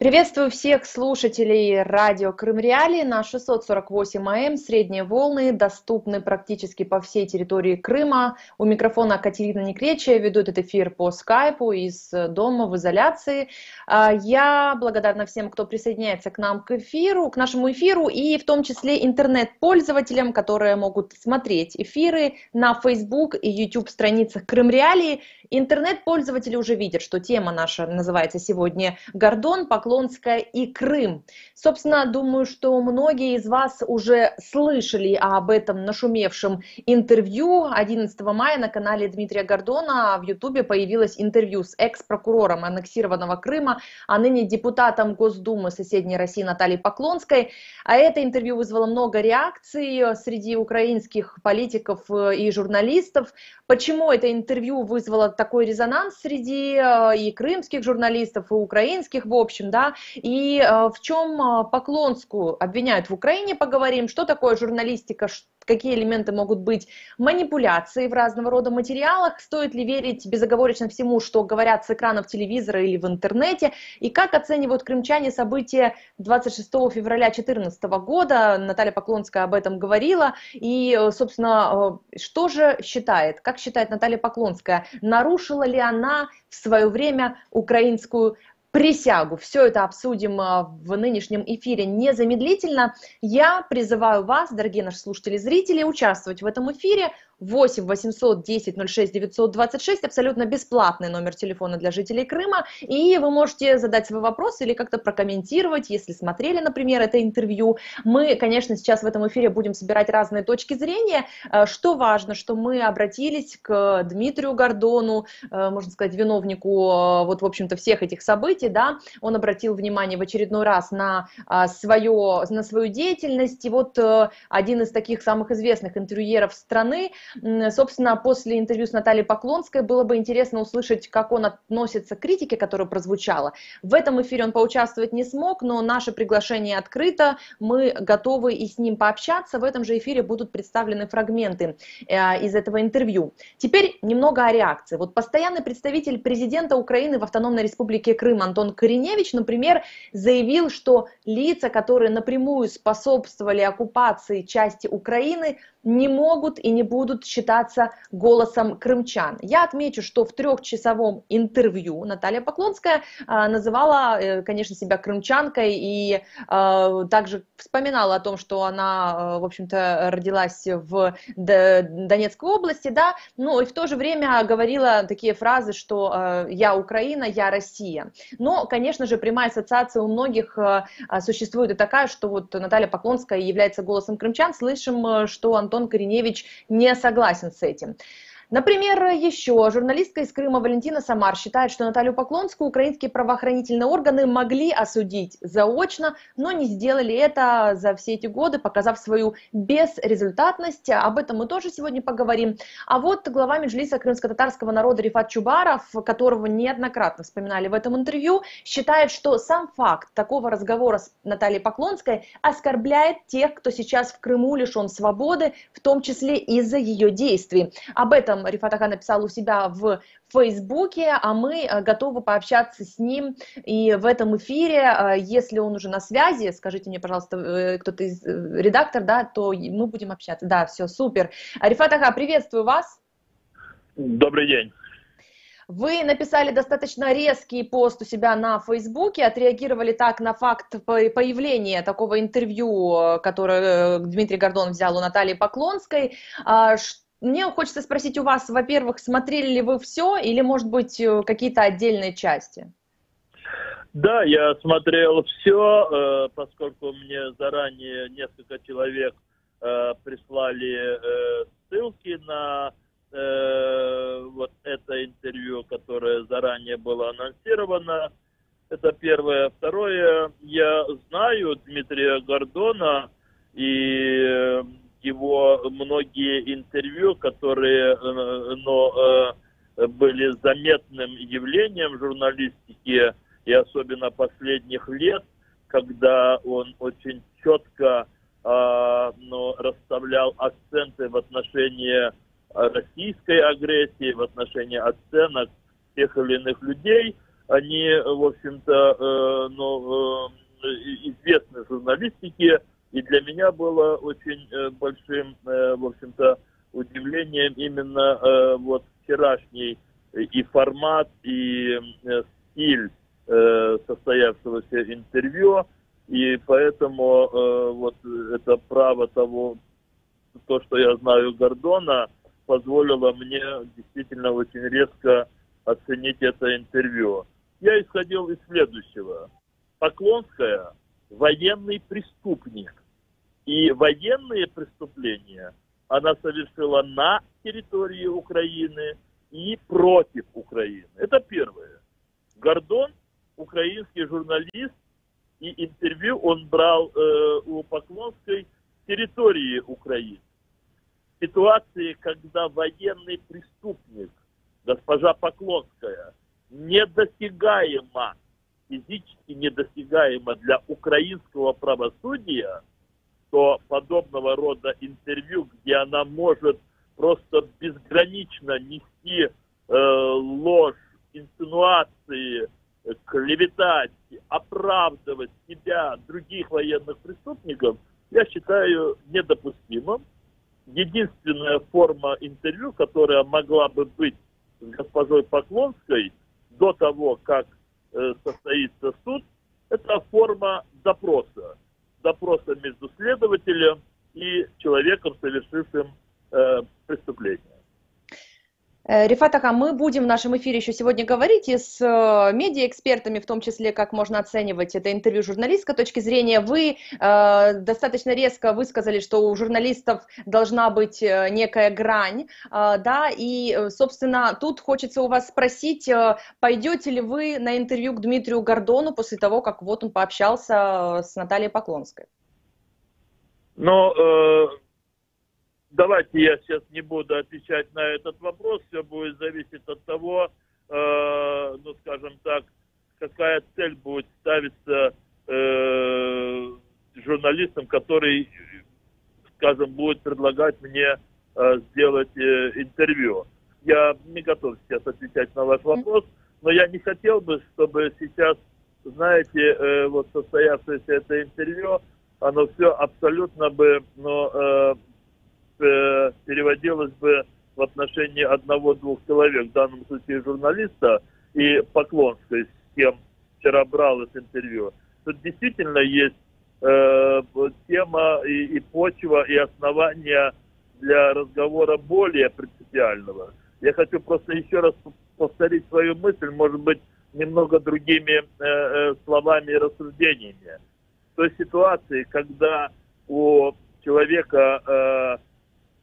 Приветствую всех слушателей радио Крым Реалии на 648 АМ. Средние волны доступны практически по всей территории Крыма. У микрофона Катерина Некречия, веду этот эфир по скайпу из дома в изоляции. Я благодарна всем, кто присоединяется к нам к нашему эфиру, и в том числе интернет-пользователям, которые могут смотреть эфиры на Facebook и YouTube страницах Крым Реалии. Интернет-пользователи уже видят, что тема наша называется сегодня «Гордон, Поклонская и Крым». Собственно, думаю, что многие из вас уже слышали об этом нашумевшем интервью. 11 мая на канале Дмитрия Гордона в Ютубе появилось интервью с экс-прокурором аннексированного Крыма, а ныне депутатом Госдумы соседней России Натальей Поклонской. А это интервью вызвало много реакций среди украинских политиков и журналистов. Почему это интервью вызвало такой резонанс среди и крымских журналистов, и украинских, в общем, да, и в чем Поклонскую обвиняют в Украине, поговорим, что такое журналистика, какие элементы могут быть манипуляции в разного рода материалах, стоит ли верить безоговорочно всему, что говорят с экранов телевизора или в интернете, и как оценивают крымчане события 26 февраля 2014 года. Наталья Поклонская об этом говорила, и, собственно, что же считает, как считает Наталья Поклонская, нарушила ли она в свое время украинскую присягу. Все это обсудим в нынешнем эфире незамедлительно. Я призываю вас, дорогие наши слушатели и зрители, участвовать в этом эфире. 8 800 10 06 926, абсолютно бесплатный номер телефона для жителей Крыма, и вы можете задать свой вопрос или как-то прокомментировать, если смотрели, например, это интервью. Мы, конечно, сейчас в этом эфире будем собирать разные точки зрения. Что важно, что мы обратились к Дмитрию Гордону, можно сказать, виновнику, вот, в общем-то, всех этих событий, да, он обратил внимание в очередной раз на свою деятельность, и вот один из таких самых известных интервьюеров страны. Собственно, после интервью с Натальей Поклонской было бы интересно услышать, как он относится к критике, которая прозвучала. В этом эфире он поучаствовать не смог, но наше приглашение открыто, мы готовы и с ним пообщаться. В этом же эфире будут представлены фрагменты из этого интервью. Теперь немного о реакции. Вот постоянный представитель президента Украины в Автономной Республике Крым Антон Кориневич, например, заявил, что лица, которые напрямую способствовали оккупации части Украины, не могут и не будут считаться голосом крымчан. Я отмечу, что в трехчасовом интервью Наталья Поклонская называла, конечно, себя крымчанкой и также вспоминала о том, что она, в общем-то, родилась в Донецкой области, да, но и в то же время говорила такие фразы, что «я Украина, я Россия». Но, конечно же, прямая ассоциация у многих существует и такая, что вот Наталья Поклонская является голосом крымчан. Слышим, что Антон Кориневич не согласен с этим. Например, еще журналистка из Крыма Валентина Самар считает, что Наталью Поклонскую украинские правоохранительные органы могли осудить заочно, но не сделали это за все эти годы, показав свою безрезультатность. Об этом мы тоже сегодня поговорим. А вот глава Меджлиса крымско-татарского народа Рифат Чубаров, которого неоднократно вспоминали в этом интервью, считает, что сам факт такого разговора с Натальей Поклонской оскорбляет тех, кто сейчас в Крыму лишен свободы, в том числе из-за ее действий. Об этом Рифат Ага написал у себя в Фейсбуке, а мы готовы пообщаться с ним и в этом эфире. Если он уже на связи, скажите мне, пожалуйста, кто-то из редактор, да, то мы будем общаться. Да, все, супер. Рифат Ага, приветствую вас. Добрый день. Вы написали достаточно резкий пост у себя на Фейсбуке, отреагировали так на факт появления такого интервью, которое Дмитрий Гордон взял у Натальи Поклонской. Мне хочется спросить у вас, во-первых, смотрели ли вы все или, может быть, какие-то отдельные части? Да, я смотрел все, поскольку мне заранее несколько человек прислали ссылки на вот это интервью, которое заранее было анонсировано. Это первое. Второе, я знаю Дмитрия Гордона и его многие интервью, которые были заметным явлением журналистики, и особенно последних лет, когда он очень четко расставлял акценты в отношении российской агрессии, в отношении оценок тех или иных людей. Они, в общем-то, журналистики. И для меня было очень большим, в общем-то, удивлением именно вот вчерашний и формат, и стиль состоявшегося интервью. И поэтому вот это право того, то, что я знаю Гордона, позволило мне действительно очень резко оценить это интервью. Я исходил из следующего. Поклонская – военный преступник. И военные преступления она совершила на территории Украины и против Украины. Это первое. Гордон – украинский журналист, и интервью он брал у Поклонской с территории Украины. В ситуации, когда военный преступник, госпожа Поклонская, недосягаема, физически недосягаема для украинского правосудия, то подобного рода интервью, где она может просто безгранично нести ложь, инсинуации, клеветать, оправдывать себя, других военных преступников, я считаю недопустимым. Единственная форма интервью, которая могла бы быть с госпожой Поклонской до того, как состоится суд, это форма допроса. Допроса между следователем и человеком, совершившим преступление. Рифат Ака, мы будем в нашем эфире еще сегодня говорить и с медиаэкспертами, в том числе, как можно оценивать это интервью с журналистской точки зрения. Вы достаточно резко высказали, что у журналистов должна быть некая грань, да, и, собственно, тут хочется у вас спросить, пойдете ли вы на интервью к Дмитрию Гордону после того, как вот он пообщался с Натальей Поклонской? Давайте я сейчас не буду отвечать на этот вопрос. Все будет зависеть от того, ну, скажем так, какая цель будет ставиться журналистам, который, скажем, будет предлагать мне сделать интервью. Я не готов сейчас отвечать на ваш вопрос, но я не хотел бы, чтобы сейчас, знаете, вот состоявшееся это интервью, оно все абсолютно бы, переводилось бы в отношении одного-двух человек, в данном случае журналиста и Поклонской, с кем вчера брал это интервью. Тут действительно есть тема и почва, и основания для разговора более принципиального. Я хочу просто еще раз повторить свою мысль, может быть, немного другими словами и рассуждениями. В той ситуации, когда у человека,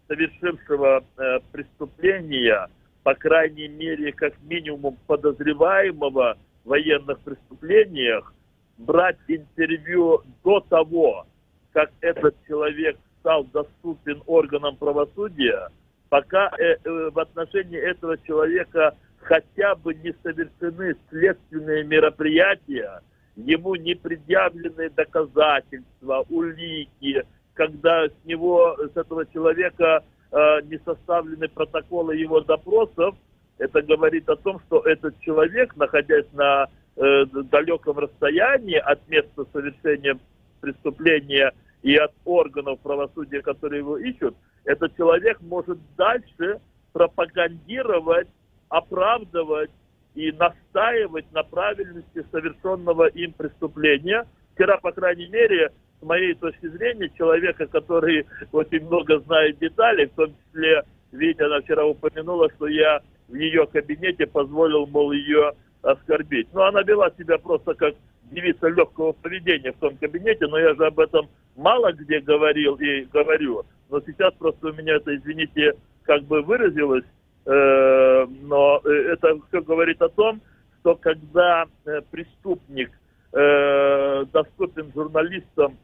совершившего преступления, по крайней мере, как минимум подозреваемого в военных преступлениях, брать интервью до того, как этот человек стал доступен органам правосудия, пока в отношении этого человека хотя бы не совершены следственные мероприятия, ему не предъявлены доказательства, улики, когда с этого человека не составлены протоколы его допросов, это говорит о том, что этот человек, находясь на далеком расстоянии от места совершения преступления и от органов правосудия, которые его ищут, этот человек может дальше пропагандировать, оправдывать и настаивать на правильности совершенного им преступления. Вчера, по крайней мере, с моей точки зрения, человека, который очень много знает деталей, в том числе, видите, она вчера упомянула, что я в ее кабинете позволил, мол, ее оскорбить. Но она вела себя просто как девица легкого поведения в том кабинете, но я же об этом мало где говорил и говорю. Но сейчас просто у меня это, извините, как бы выразилось, но это все говорит о том, что когда преступник доступен журналистам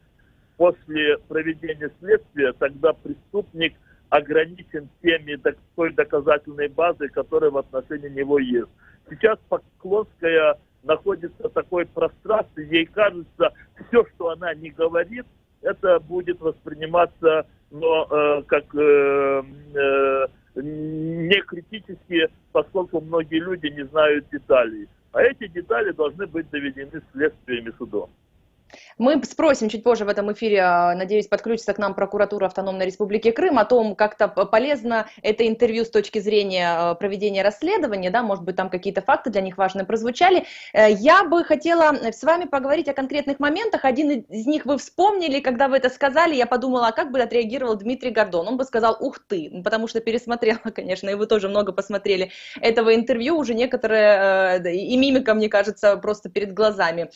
после проведения следствия, тогда преступник ограничен той доказательной базой, которая в отношении него есть. Сейчас Поклонская находится в такой прострации, ей кажется, все, что она не говорит, это будет восприниматься как не критически, поскольку многие люди не знают деталей. А эти детали должны быть доведены следствием и судом. Мы спросим чуть позже в этом эфире, надеюсь, подключится к нам прокуратура Автономной Республики Крым, о том, как-то полезно это интервью с точки зрения проведения расследования, да, может быть, там какие-то факты для них важные прозвучали. Я бы хотела с вами поговорить о конкретных моментах. Один из них вы вспомнили, когда вы это сказали, я подумала, а как бы отреагировал Дмитрий Гордон? Он бы сказал, ух ты, потому что пересмотрела, конечно, и вы тоже много посмотрели этого интервью, уже некоторые, и мимика, мне кажется, просто перед глазами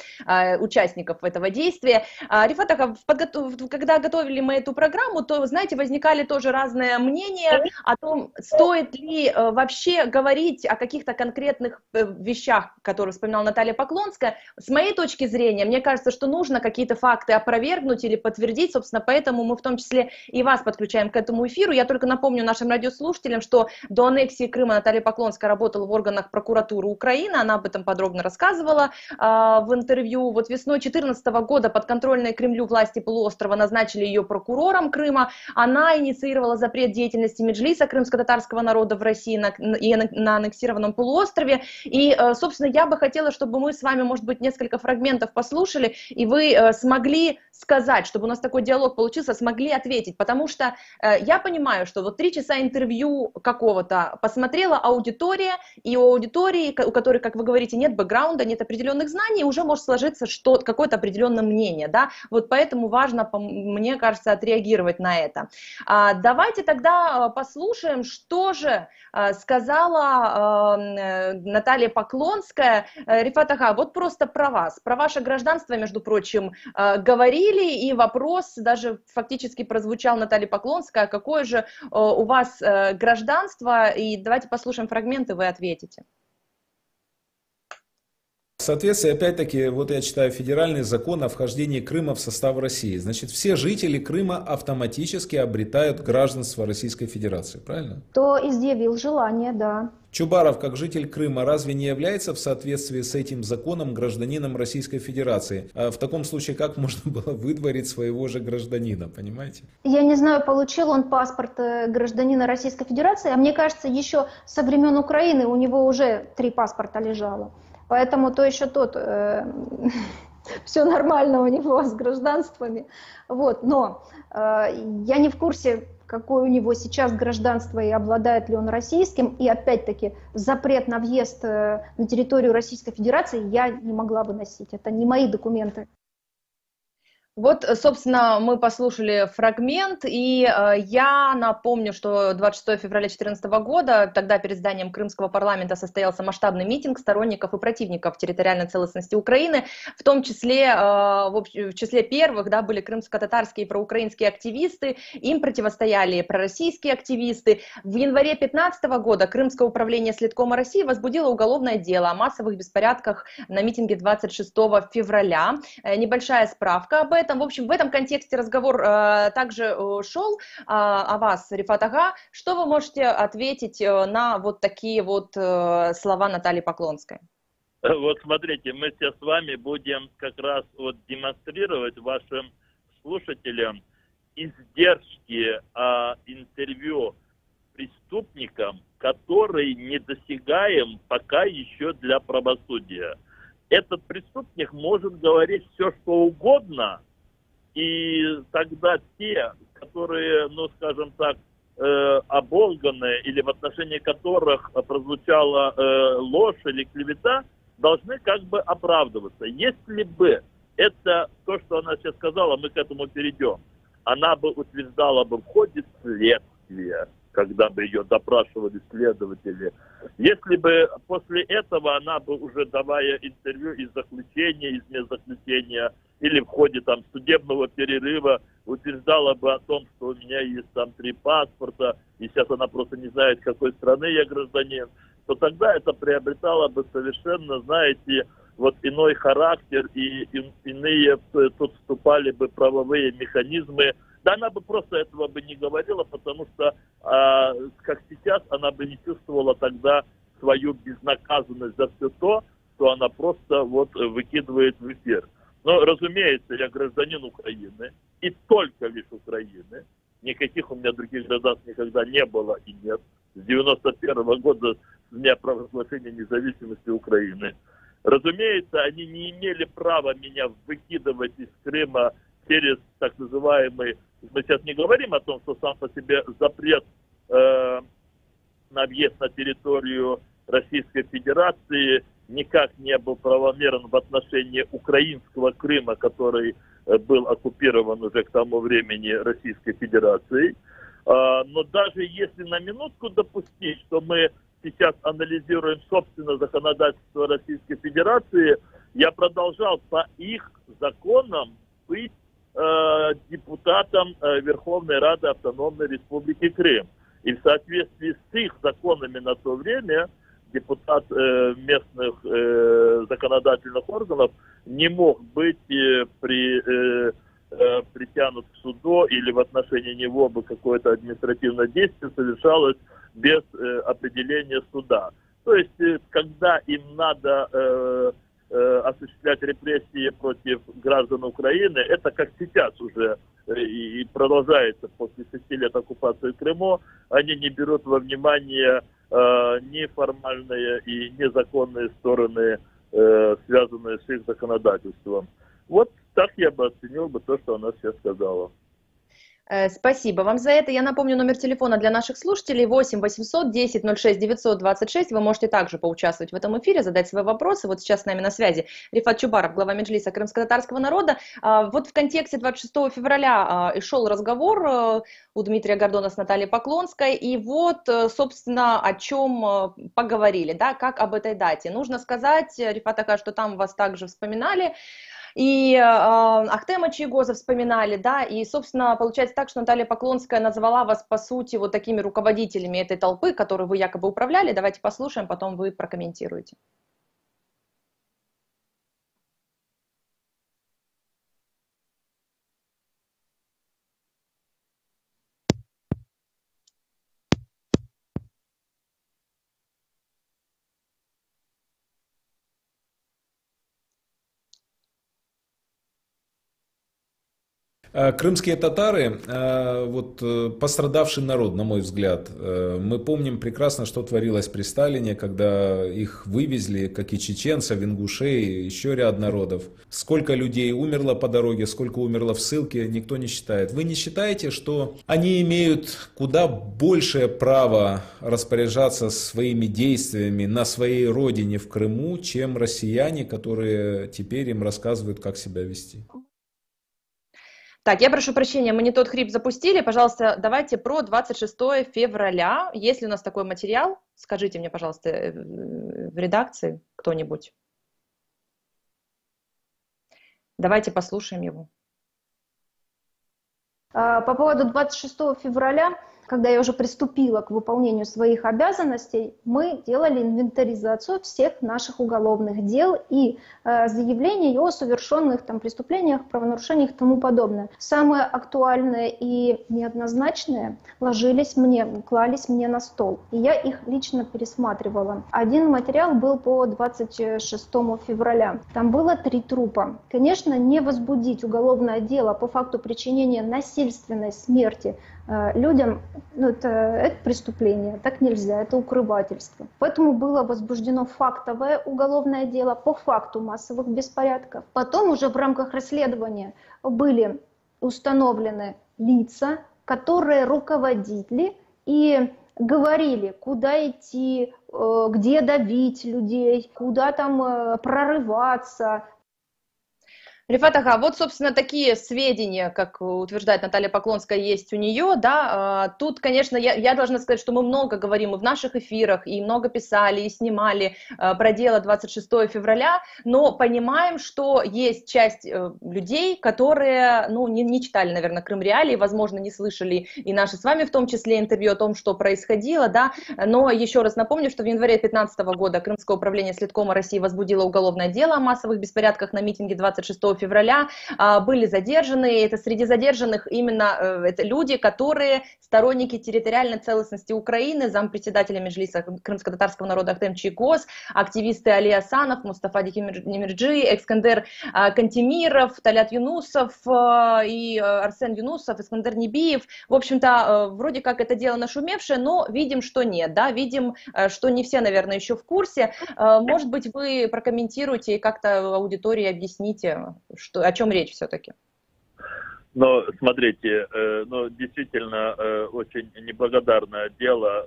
участников этого действия. Рифат Ага, когда готовили мы эту программу, то, знаете, возникали тоже разные мнения о том, стоит ли вообще говорить о каких-то конкретных вещах, которые вспоминала Наталья Поклонская. С моей точки зрения, мне кажется, что нужно какие-то факты опровергнуть или подтвердить, собственно, поэтому мы в том числе и вас подключаем к этому эфиру. Я только напомню нашим радиослушателям, что до аннексии Крыма Наталья Поклонская работала в органах прокуратуры Украины, она об этом подробно рассказывала в интервью. Вот весной 2014 года подконтрольные Кремлю власти полуострова назначили ее прокурором Крыма. Она инициировала запрет деятельности Меджлиса крымско-татарского народа в России на аннексированном полуострове. И, собственно, я бы хотела, чтобы мы с вами, может быть, несколько фрагментов послушали, и вы смогли сказать, чтобы у нас такой диалог получился, смогли ответить. Потому что я понимаю, что вот 3 часа интервью какого-то посмотрела аудитория, и у аудитории, у которой, как вы говорите, нет бэкграунда, нет определенных знаний, уже может сложиться какое-то определенное мнение, да, вот поэтому важно, мне кажется, отреагировать на это. Давайте тогда послушаем, что же сказала Наталья Поклонская. Рифат Ага, вот просто про вас, про ваше гражданство, между прочим, говорили, и вопрос даже фактически прозвучал Наталья Поклонская, какое же у вас гражданство, и давайте послушаем фрагменты, вы ответите. В соответствии, опять-таки, вот я читаю федеральный закон о вхождении Крыма в состав России. Значит, все жители Крыма автоматически обретают гражданство Российской Федерации, правильно? Кто изъявил желание, да. Чубаров, как житель Крыма, разве не является в соответствии с этим законом гражданином Российской Федерации? А в таком случае, как можно было выдворить своего же гражданина, понимаете? Я не знаю, получил он паспорт гражданина Российской Федерации, а мне кажется, еще со времен Украины у него уже 3 паспорта лежало. Поэтому то еще тот, все нормально у него с гражданствами. Вот, но я не в курсе, какое у него сейчас гражданство и обладает ли он российским. И опять-таки запрет на въезд на территорию Российской Федерации я не могла бы носить. Это не мои документы. Вот, собственно, мы послушали фрагмент, и я напомню, что 26 февраля 2014 года, тогда перед зданием Крымского парламента состоялся масштабный митинг сторонников и противников территориальной целостности Украины, в том числе, в числе первых, да, были крымско-татарские и проукраинские активисты, им противостояли пророссийские активисты. В январе 2015 года Крымское управление Следкома России возбудило уголовное дело о массовых беспорядках на митинге 26 февраля. Небольшая справка об этом. В общем, в этом контексте разговор также шел о вас, Рифат Ага. Что вы можете ответить на вот такие вот слова Натальи Поклонской? Вот смотрите, мы сейчас с вами будем как раз вот демонстрировать вашим слушателям издержки интервью преступникам, который недосягаем пока еще для правосудия. Этот преступник может говорить все, что угодно, и тогда те, которые, ну, скажем так, оболганные или в отношении которых прозвучала ложь или клевета, должны как бы оправдываться. Если бы это то, что она сейчас сказала, мы к этому перейдем, она бы утверждала бы в ходе следствия, когда бы ее допрашивали следователи. Если бы после этого она бы уже, давая интервью из заключения, из мест или в ходе там судебного перерыва, утверждала бы о том, что у меня есть там 3 паспорта, и сейчас она просто не знает, какой страны я гражданин, то тогда это приобретало бы совершенно, знаете, вот иной характер, и иные тут вступали бы правовые механизмы. Да она бы просто этого бы не говорила, потому что, как сейчас, она бы не чувствовала тогда свою безнаказанность за все то, что она просто вот выкидывает в эфир. Но, разумеется, я гражданин Украины, и только лишь Украины. Никаких у меня других гражданств никогда не было и нет. С 91 года с дня провозглашения независимости Украины. Разумеется, они не имели права меня выкидывать из Крыма через так называемый, мы сейчас не говорим о том, что сам по себе запрет на въезд на территорию Российской Федерации никак не был правомерен в отношении украинского Крыма, который был оккупирован уже к тому времени Российской Федерацией. Но даже если на минутку допустить, что мы сейчас анализируем собственно законодательство Российской Федерации, я продолжал по их законам быть депутатом Верховной Рады Автономной Республики Крым. И в соответствии с их законами на то время депутат местных законодательных органов не мог быть притянут к суду или в отношении него бы какое-то административное действие совершалось без определения суда. То есть, когда им надо осуществлять репрессии против граждан Украины, это как сейчас уже и продолжается после 6 лет оккупации Крыма, они не берут во внимание ни формальные и незаконные стороны, связанные с их законодательством. Вот так я бы оценил бы то, что она сейчас сказала. Спасибо вам за это. Я напомню номер телефона для наших слушателей 8 800 10 06 926. Вы можете также поучаствовать в этом эфире, задать свои вопросы. Вот сейчас с нами на связи Рифат Чубаров, глава Меджлиса крымско-татарского народа. Вот в контексте 26 февраля и шел разговор у Дмитрия Гордона с Натальей Поклонской. И вот, собственно, о чем поговорили, да, как об этой дате. Нужно сказать, Рифат Ака, что там вас также вспоминали. И Ахтема Чайгоза вспоминали, да, и, собственно, получается так, что Наталья Поклонская назвала вас, по сути, вот такими руководителями этой толпы, которую вы якобы управляли. Давайте послушаем, потом вы прокомментируете. Крымские татары, вот пострадавший народ, на мой взгляд. Мы помним прекрасно, что творилось при Сталине, когда их вывезли, как и чеченцев, ингушей, еще ряд народов. Сколько людей умерло по дороге, сколько умерло в ссылке, никто не считает. Вы не считаете, что они имеют куда большее право распоряжаться своими действиями на своей родине в Крыму, чем россияне, которые теперь им рассказывают, как себя вести? Так, я прошу прощения, мы не тот хрип запустили. Пожалуйста, давайте про 26 февраля. Есть ли у нас такой материал? Скажите мне, пожалуйста, в редакции кто-нибудь. Давайте послушаем его. По поводу 26 февраля, когда я уже приступила к выполнению своих обязанностей, мы делали инвентаризацию всех наших уголовных дел и заявлений о совершенных там преступлениях, правонарушениях и тому подобное. Самые актуальные и неоднозначные клались мне на стол, и я их лично пересматривала. Один материал был по 26 февраля. Там было 3 трупа. Конечно, не возбудить уголовное дело по факту причинения насильственной смерти людям, это преступление, так нельзя, это укрывательство. Поэтому было возбуждено фактовое уголовное дело по факту массовых беспорядков. Потом уже в рамках расследования были установлены лица, которые руководили и говорили, куда идти, где давить людей, куда там прорываться. Рифат Ага, вот, собственно, такие сведения, как утверждает Наталья Поклонская, есть у нее, да. Тут, конечно, я должна сказать, что мы много говорим и в наших эфирах, и много писали, и снимали про дело 26 февраля, но понимаем, что есть часть людей, которые, не читали, наверное, Крым Реалии, возможно, не слышали и наши с вами в том числе интервью о том, что происходило, да. Но еще раз напомню, что в январе 2015 года Крымское управление Следкома России возбудило уголовное дело о массовых беспорядках на митинге 26 февраля были задержаны. Это среди задержанных именно это люди, которые сторонники территориальной целостности Украины, зампредседателя Меджлиса крымско-татарского народа Ахтем Чийгоз, активисты Али Асанов, Мустафа Дикимирджи, Экскандер Кантемиров, Талят Юнусов и Арсен Юнусов, Искандер Небиев. В общем-то, вроде как это дело нашумевшее, но видим, что нет, да, видим, что не все, наверное, еще в курсе. Может быть, вы прокомментируете и как-то аудитории объясните, о чем речь все-таки? Но смотрите, действительно очень неблагодарное дело,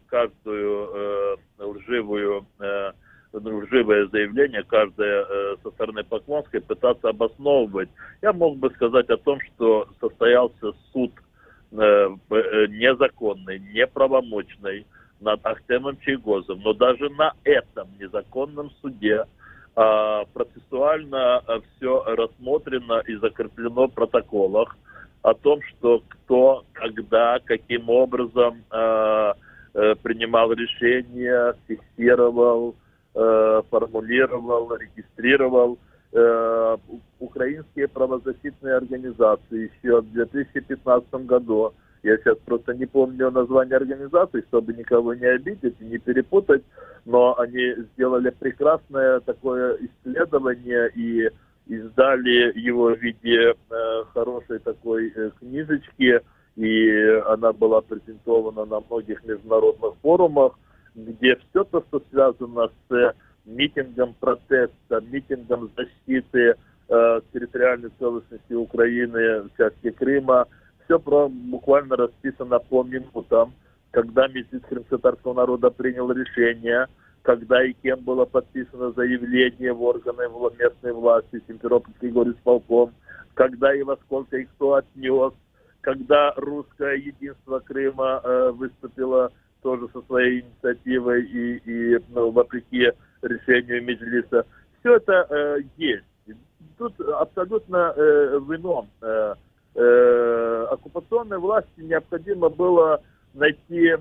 каждое лживое заявление, каждое со стороны Поклонской пытаться обосновывать. Я мог бы сказать о том, что состоялся суд незаконный, неправомочный над Ахтемом Чийгозом, но даже на этом незаконном суде процессуально все рассмотрено и закреплено в протоколах о том, что кто, когда, каким образом принимал решения, фиксировал, формулировал, регистрировал. Украинские правозащитные организации еще в 2015 году, я сейчас просто не помню название организации, чтобы никого не обидеть и не перепутать, но они сделали прекрасное такое исследование и издали его в виде хорошей такой книжечки, и она была презентована на многих международных форумах, где все то, что связано с митингом протеста, митингом защиты территориальной целостности Украины в части Крыма, все буквально расписано по минутам, когда Меджлис крымско-татарского народа принял решение, когда и кем было подписано заявление в органы местной власти, Симферопольский горисполком, когда и во сколько и кто отнес, когда русское единство Крыма выступило тоже со своей инициативой и вопреки решению Меджлиса. Все это есть. Тут абсолютно в ином. Оккупационной власти необходимо было найти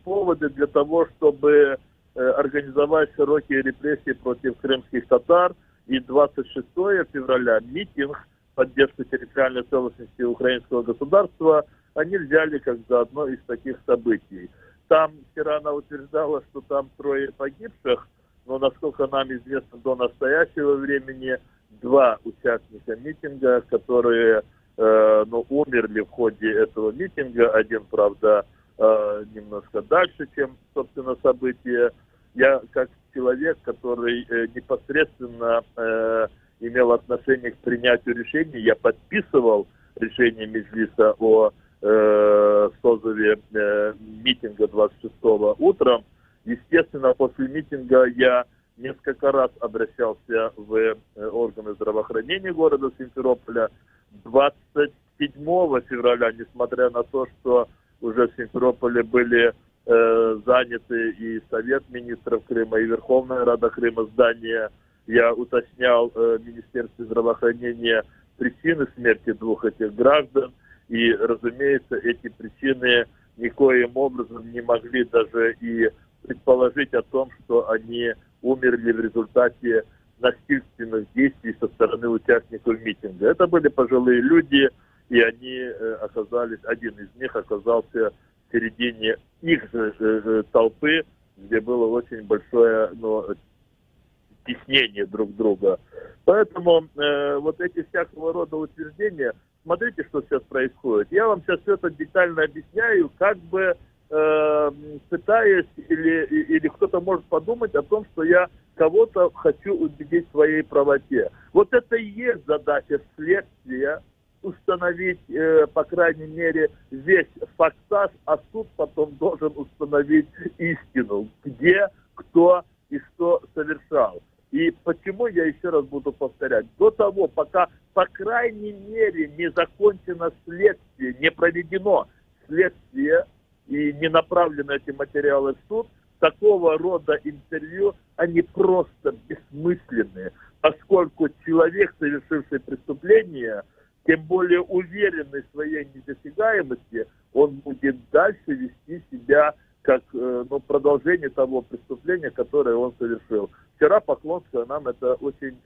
поводы для того, чтобы организовать широкие репрессии против крымских татар. И 26 февраля митинг поддержки территориальной целостности украинского государства они взяли как за одно из таких событий. Там вчера она утверждала, что там 3 погибших, но, насколько нам известно, до настоящего времени 2 участника митинга, которые умерли в ходе этого митинга. Один, правда, немножко дальше, чем, собственно, события. Я, как человек, который непосредственно имел отношение к принятию решений, я подписывал решение Меджлиса о созыве митинга 26-го утром. Естественно, после митинга я несколько раз обращался в органы здравоохранения города Симферополя. 27 февраля, несмотря на то, что уже в Симферополе были заняты и Совет министров Крыма, и Верховная Рада Крыма здания, я уточнял в Министерстве здравоохранения причины смерти 2 этих граждан. И, разумеется, эти причины никоим образом не могли даже и предположить о том, что они умерли в результате насильственных действий со стороны участников митинга. Это были пожилые люди, и они оказались, один из них оказался в середине их же толпы, где было очень большое теснение друг друга. Поэтому вот эти всякого рода утверждения, смотрите, что сейчас происходит. Я вам сейчас все это детально объясняю, как бы пытаясь, или кто-то может подумать о том, что я кого-то хочу убедить в своей правоте. Вот это и есть задача следствия, установить, по крайней мере, весь фактаж, а суд потом должен установить истину, где, кто и что совершал. И почему, я еще раз буду повторять, до того, пока, по крайней мере, не закончено следствие, не проведено следствие и не направлены эти материалы в суд, такого рода интервью, они просто бессмысленные, поскольку человек, совершивший преступление, тем более уверенный в своей недосягаемости, он будет дальше вести себя как продолжение того преступления, которое он совершил. вчера Поклонская нам это очень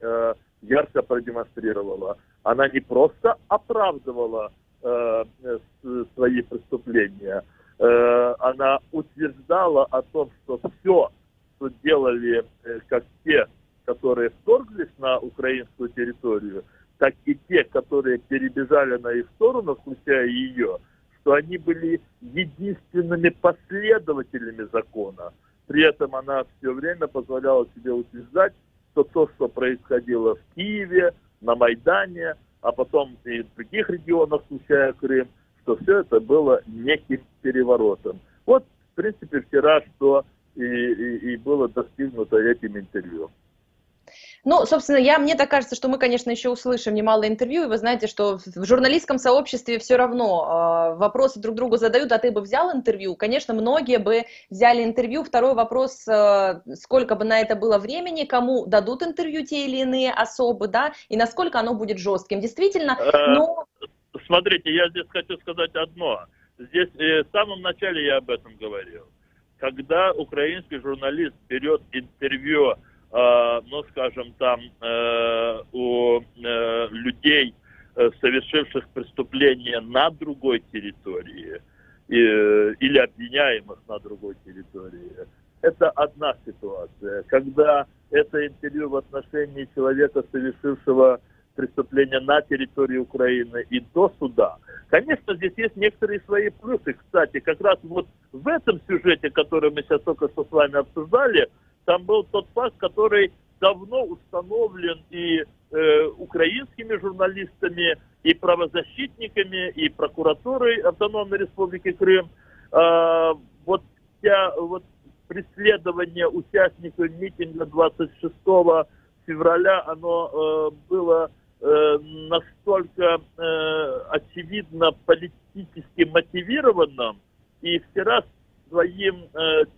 ярко продемонстрировала. Она не просто оправдывала свои преступления, она утверждала о том, что все, что делали как те, которые вторглись на украинскую территорию, так и те, которые перебежали на их сторону, включая ее, что они были единственными последователями закона. При этом она все время позволяла себе утверждать, что то, что происходило в Киеве, на Майдане, а потом и в других регионах, включая Крым, что все это было неким переворотом. Вот, в принципе, вчера что и было достигнуто этим интервью. Ну, собственно, мне так кажется, что мы, конечно, еще услышим немало интервью, и вы знаете, что в журналистском сообществе все равно вопросы друг другу задают, а ты бы взял интервью? Конечно, многие бы взяли интервью. Второй вопрос, сколько бы на это было времени, кому дадут интервью те или иные особы, да, и насколько оно будет жестким. Действительно, но... Смотрите, я здесь хочу сказать одно. Здесь в самом начале я об этом говорил. Когда украинский журналист берет интервью, ну, скажем, там, у людей, совершивших преступления на другой территории, или обвиняемых на другой территории, это одна ситуация. Когда это интервью в отношении человека, совершившего преступления на территории Украины и до суда, конечно, здесь есть некоторые свои плюсы. Кстати, как раз вот в этом сюжете, который мы сейчас только что с вами обсуждали, там был тот факт, который давно установлен и украинскими журналистами, и правозащитниками, и прокуратурой Автономной Республики Крым. Вот преследование участников митинга 26 февраля, оно было настолько очевидно политически мотивированным, и вчера своим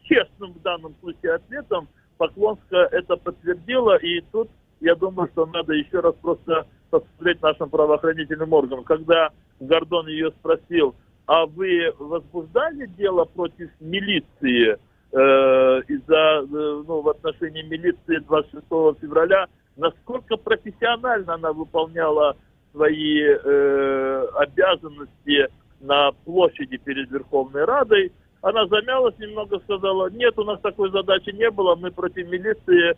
честным в данном случае ответом Поклонская это подтвердила, и тут я думаю, что надо еще раз просто посмотреть нашим правоохранительным органам. Когда Гордон ее спросил, а вы возбуждали дело против милиции в отношении милиции 26 февраля, насколько профессионально она выполняла свои обязанности на площади перед Верховной Радой, она замялась немного, сказала, нет, у нас такой задачи не было, мы против милиции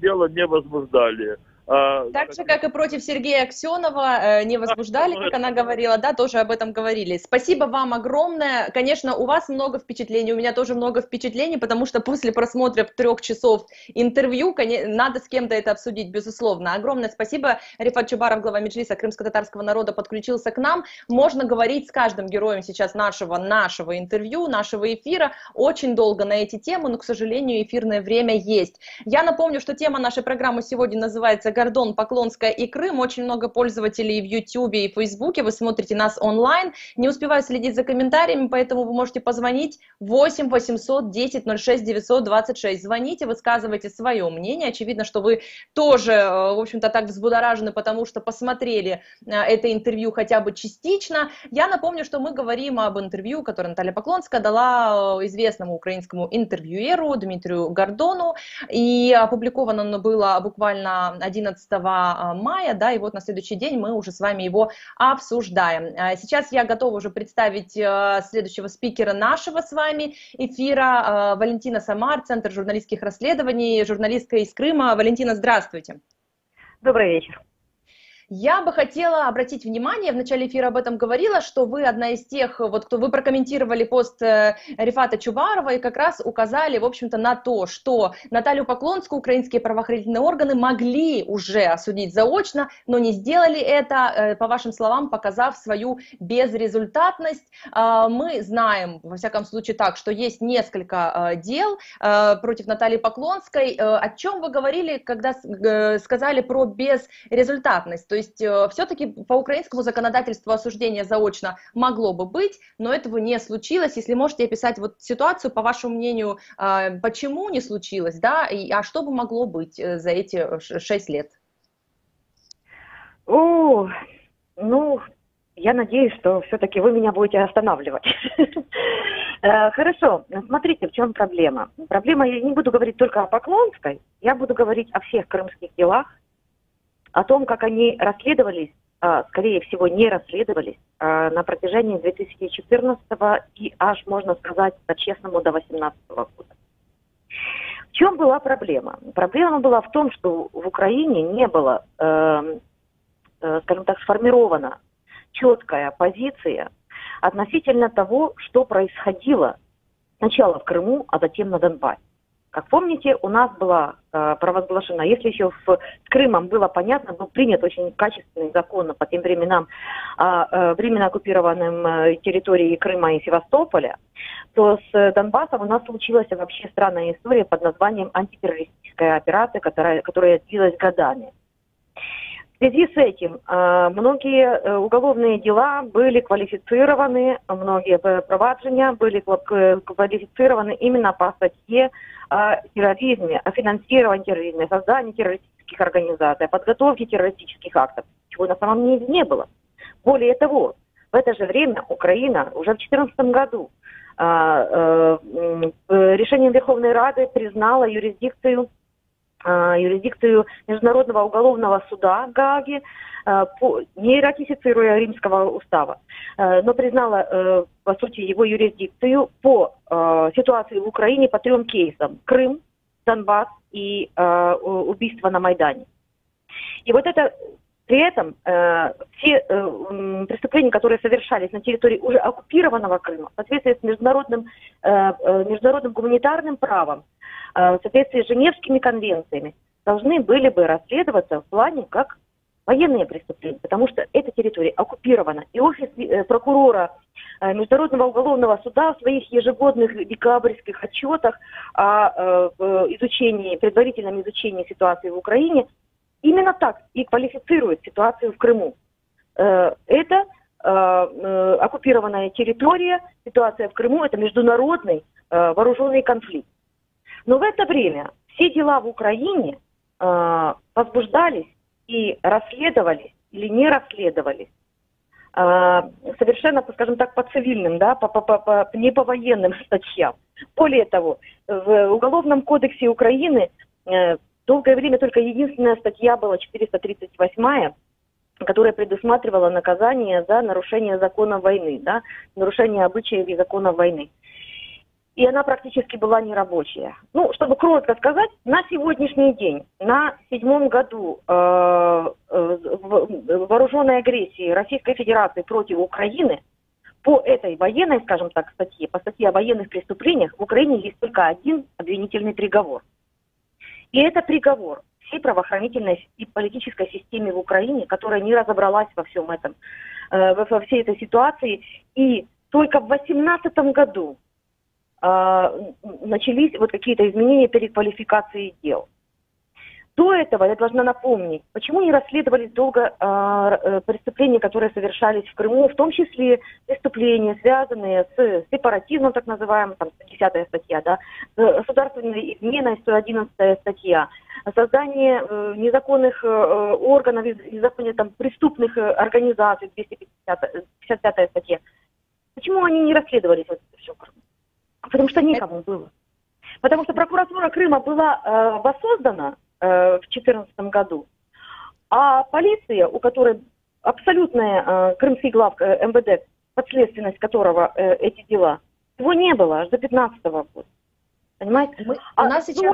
дело не возбуждали. Так же, как и против Сергея Аксенова не возбуждали, как она говорила, да, тоже об этом говорили. Спасибо вам огромное. Конечно, у вас много впечатлений, у меня тоже много впечатлений, потому что после просмотра 3 часов интервью надо с кем-то это обсудить, безусловно. Огромное спасибо. Рифат Чубаров, глава Меджлиса крымско-татарского народа, подключился к нам. Можно говорить с каждым героем сейчас нашего интервью, нашего эфира очень долго на эти темы, но, к сожалению, эфирное время есть. Я напомню, что тема нашей программы сегодня называется «Гордон, Поклонская и Крым». Очень много пользователей в Ютубе и Фейсбуке. Вы смотрите нас онлайн. Не успеваю следить за комментариями, поэтому вы можете позвонить 8 800 10 06 926. Звоните, высказывайте свое мнение. Очевидно, что вы тоже, в общем-то, так взбудоражены, потому что посмотрели это интервью хотя бы частично. Я напомню, что мы говорим об интервью, которое Наталья Поклонская дала известному украинскому интервьюеру Дмитрию Гордону. И опубликовано оно было буквально 11 мая, да, и вот на следующий день мы уже с вами его обсуждаем. Сейчас я готова уже представить следующего спикера нашего с вами эфира, Валентина Самар, Центр журналистских расследований, журналистка из Крыма. Валентина, здравствуйте. Добрый вечер. Я бы хотела обратить внимание, в начале эфира об этом говорила, что вы одна из тех, вот кто вы прокомментировали пост Рифата Чубарова и как раз указали, в общем-то, на то, что Наталью Поклонскую украинские правоохранительные органы могли уже осудить заочно, но не сделали это, по вашим словам, показав свою безрезультатность. Мы знаем, во всяком случае так, что есть несколько дел против Натальи Поклонской. О чем вы говорили, когда сказали про безрезультатность? То есть все-таки по украинскому законодательству осуждение заочно могло бы быть, но этого не случилось. Если можете описать вот ситуацию, по вашему мнению, почему не случилось, да, а что бы могло быть за эти 6 лет? Я надеюсь, что все-таки вы меня будете останавливать. Хорошо, смотрите, в чем проблема. Проблема, я не буду говорить только о Поклонской, я буду говорить о всех крымских делах, о том, как они расследовались, скорее всего, не расследовались на протяжении 2014 и аж, можно сказать, по-честному, до 2018 года. В чем была проблема? Проблема была в том, что в Украине не было, скажем так, сформирована четкая позиция относительно того, что происходило сначала в Крыму, а затем на Донбассе. Как помните, у нас была провозглашена, если еще с Крымом было понятно, был принят очень качественный закон по тем временам о временно оккупированным территории Крыма и Севастополя, то с Донбассом у нас случилась вообще странная история под названием антитеррористическая операция, которая длилась годами. В связи с этим многие уголовные дела были квалифицированы, многие проваджения были квалифицированы именно по статье о терроризме, о финансировании терроризма, о создании террористических организаций, о подготовке террористических актов, чего на самом деле не было. Более того, в это же время Украина уже в 2014 году решением Верховной Рады признала юрисдикцию Международного уголовного суда в Гааге, не ратифицируя Римского устава, но признала, по сути, его юрисдикцию по ситуации в Украине по 3 кейсам: Крым, Донбасс и убийство на Майдане. И вот это при этом все преступления, которые совершались на территории уже оккупированного Крыма, в соответствии с международным гуманитарным правом, в соответствии с Женевскими конвенциями, должны были бы расследоваться в плане как военные преступления, потому что эта территория оккупирована. И офис прокурора Международного уголовного суда в своих ежегодных декабрьских отчетах о предварительном изучении ситуации в Украине именно так и квалифицирует ситуацию в Крыму. Это оккупированная территория, ситуация в Крыму – это международный вооруженный конфликт. Но в это время все дела в Украине возбуждались и расследовались или не расследовались совершенно, скажем так, по цивильным, да, не по военным статьям. Более того, в Уголовном кодексе Украины долгое время только единственная статья была 438-я, которая предусматривала наказание за нарушение закона войны, да, нарушение обычаев и законов войны. И она практически была нерабочая. Ну, чтобы коротко сказать, на сегодняшний день, на 7-м году вооруженной агрессии Российской Федерации против Украины, по этой военной, скажем так, статье, по статье о военных преступлениях, в Украине есть только один обвинительный приговор. И это приговор всей правоохранительной и политической системе в Украине, которая не разобралась во всем этом, во всей этой ситуации. И только в 2018 году начались вот какие-то изменения переквалификации дел. До этого я должна напомнить, почему не расследовались долго преступления, которые совершались в Крыму, в том числе преступления, связанные с сепаратизмом, так называемым, там, 10-я статья, да, государственной изменой, 111-я статья, создание незаконных органов, незаконных там, преступных организаций, 255-я статья. Почему они не расследовались вот, все в Крыму? Потому что некому было. Потому что прокуратура Крыма была воссоздана в 2014 году, а полиция, у которой абсолютная крымский глав МВД, подследственность которого эти дела, его не было аж до 2015 года. Понимаете? У нас сейчас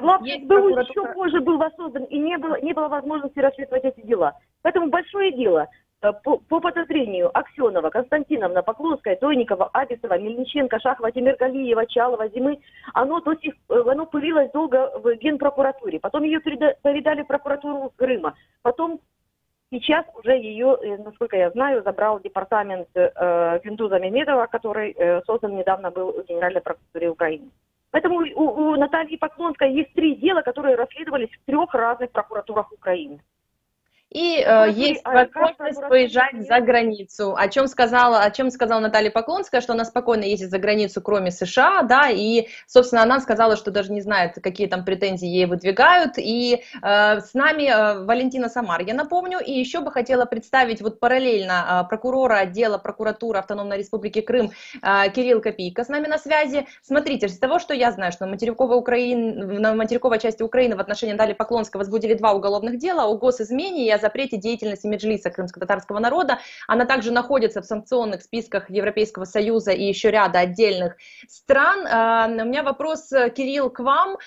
главный был еще позже был воссоздан, и не было возможности расследовать эти дела. Поэтому большое дело по подозрению Аксенова, Константиновна, Поклонская, Тойникова, Абисова, Мельниченко, Шахова, Тимиргалиева, Чалова, Зимы, оно пылилось долго в Генпрокуратуре. Потом ее передали в прокуратуру Крыма. Потом сейчас уже ее, насколько я знаю, забрал департамент Гендуза Мемедова, который создан недавно был в Генеральной прокуратуре Украины. Поэтому у Натальи Поклонской есть 3 дела, которые расследовались в 3 разных прокуратурах Украины. и есть возможность поезжать за границу, о чем сказала Наталья Поклонская, что она спокойно ездит за границу, кроме США, да, и, собственно, она сказала, что даже не знает, какие там претензии ей выдвигают, и с нами Валентина Самар, я напомню, и еще бы хотела представить вот параллельно прокурора отдела прокуратуры Автономной Республики Крым Кирилл Копейко с нами на связи. Смотрите, из того, что я знаю, что на материковой части Украины в отношении Натальи Поклонской возбудили 2 уголовных дела о госизмене и о запрете деятельности Меджлиса крымско-татарского народа. Она также находится в санкционных списках Европейского Союза и еще ряда отдельных стран. У меня вопрос, Кирилл, к вам.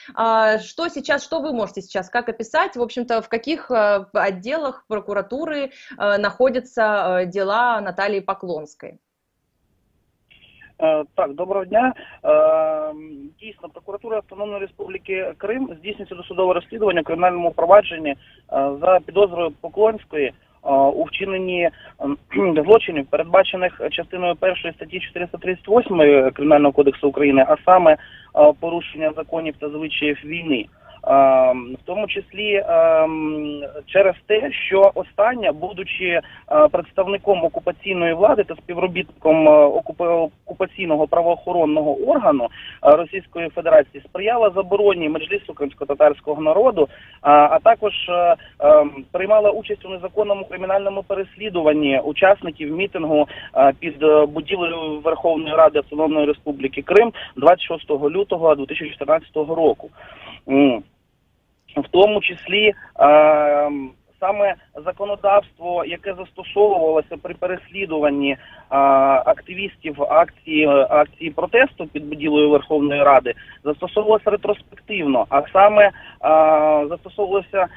Что вы можете сейчас, как описать, в общем-то, в каких отделах прокуратуры находятся дела Натальи Поклонской? Так, доброго дня. Дійсно, прокуратура Автономної Республіки Крим здійснюється досудове розслідування в кримінальному провадженні за підозрою Поклонської у вчиненні злочинів, передбачених частиною 1 статті 438 Кримінального кодексу України, а саме порушення законів та звичаїв війни. В тому числі через те, що остання, будучи представником окупаційної влади та співробітником окупаційного правоохоронного органу Російської Федерації, сприяла забороні Меджлісу кримсько-татарського народу, а також приймала участь у незаконному кримінальному переслідуванні учасників мітингу під будівлею Верховної Ради Автономної Республіки Крим 26 лютого 2014 року. В тому числі саме законодавство, яке застосовувалося при переслідуванні активістів акції протесту під будівлею Верховної Ради, застосовувалося ретроспективно, а саме застосовувалося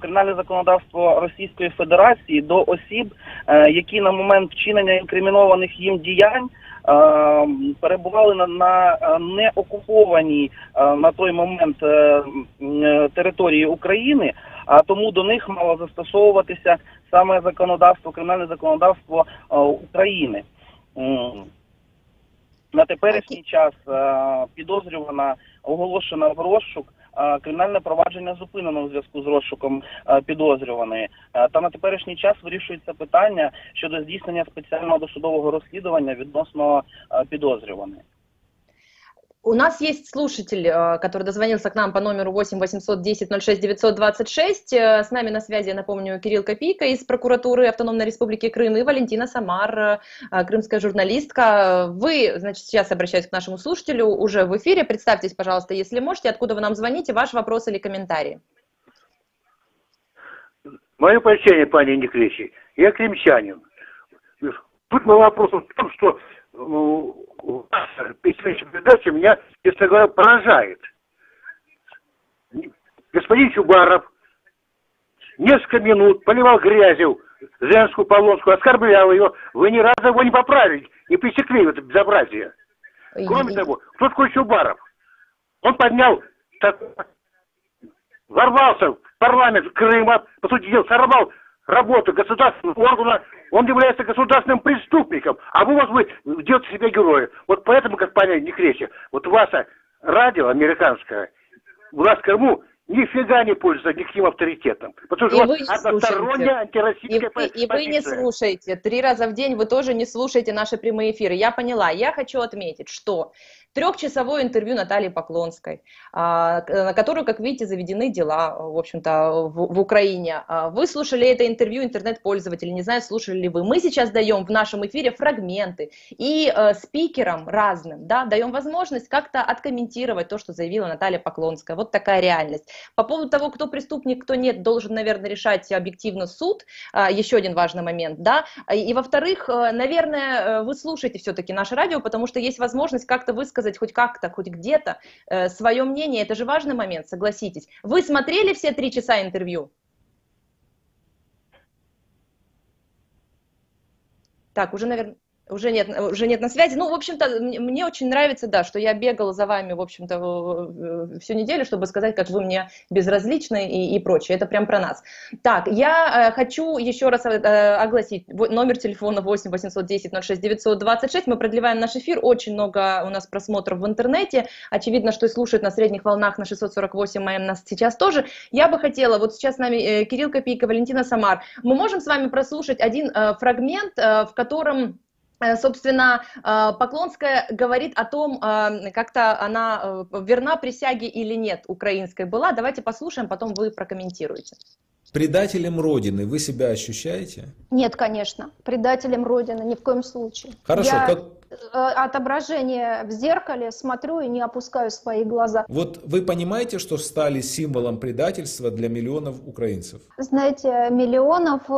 кримінальне законодавство Російської Федерації до осіб, які на момент вчинення інкримінованих їм діянь перебували на неокупованій на той момент території України, а тому до них мало застосовуватися саме кримінальне законодавство України. На теперішній час підозрювана оголошена в розшук, кримінальне провадження зупинено у зв'язку з розшуком підозрюваної. Та на теперішній час вирішується питання щодо здійснення спеціального досудового розслідування відносно підозрюваної. У нас есть слушатель, который дозвонился к нам по номеру 8 810 06 926. С нами на связи, я напомню, Кирилл Копейко из прокуратуры Автономной Республики Крым и Валентина Самар, крымская журналистка. Вы, значит, сейчас обращаюсь к нашему слушателю уже в эфире. Представьтесь, пожалуйста, если можете, откуда вы нам звоните, ваш вопрос или комментарий. Мое почтение, пани Никречи. Я крымчанин. Тут мой вопрос в том, что передача меня, честно говоря, поражает. Господин Чубаров несколько минут поливал грязью Женскую Полонскую, оскорблял ее. Вы ни разу его не поправили, не пресекли это безобразие. Кроме того, кто такой Чубаров? Он ворвался в парламент Крыма, по сути дела, сорвал работу государственного органа, он является государственным преступником, а вы делаете себя героя. Вот поэтому, как понять, не кричи. Вот ваше радио американское у нас в Крыму нифига не пользуется никаким авторитетом. Потому что у вас односторонняя антироссийская позиция. И вы не слушаете. 3 раза в день вы тоже не слушаете наши прямые эфиры. Я поняла. Я хочу отметить, что 3-часовое интервью Натальи Поклонской, на которую, как видите, заведены дела, в общем-то, в Украине. Вы слушали это интервью, интернет-пользователи, не знаю, слушали ли вы. Мы сейчас даем в нашем эфире фрагменты и спикерам разным, да, даем возможность как-то откомментировать то, что заявила Наталья Поклонская. Вот такая реальность. По поводу того, кто преступник, кто нет, должен, наверное, решать объективно суд. Еще один важный момент, да. И, во-вторых, наверное, вы слушаете все-таки наше радио, потому что есть возможность как-то высказать хоть как-то, хоть где-то свое мнение. Это же важный момент, согласитесь. Вы смотрели все 3 часа интервью? Так, уже, наверное... Уже нет на связи. Ну, в общем-то, мне очень нравится, да, что я бегала за вами, в общем-то, всю неделю, чтобы сказать, как вы мне безразличны и прочее. Это прям про нас. Так, я хочу еще раз огласить номер телефона 8 810 06 926. Мы продлеваем наш эфир. Очень много у нас просмотров в интернете. Очевидно, что и слушают на средних волнах на 648 АМ нас сейчас тоже. Я бы хотела, вот сейчас с нами Кирилл Копейко, Валентина Самар. Мы можем с вами прослушать один фрагмент, в котором... Собственно, Поклонская говорит о том, как-то она верна присяге или нет украинской была. Давайте послушаем, потом вы прокомментируете. Предателем Родины вы себя ощущаете? Нет, конечно. Предателем Родины ни в коем случае. Хорошо. Отображение в зеркале смотрю и не опускаю свои глаза. Вот вы понимаете, что стали символом предательства для миллионов украинцев? Знаете, миллионов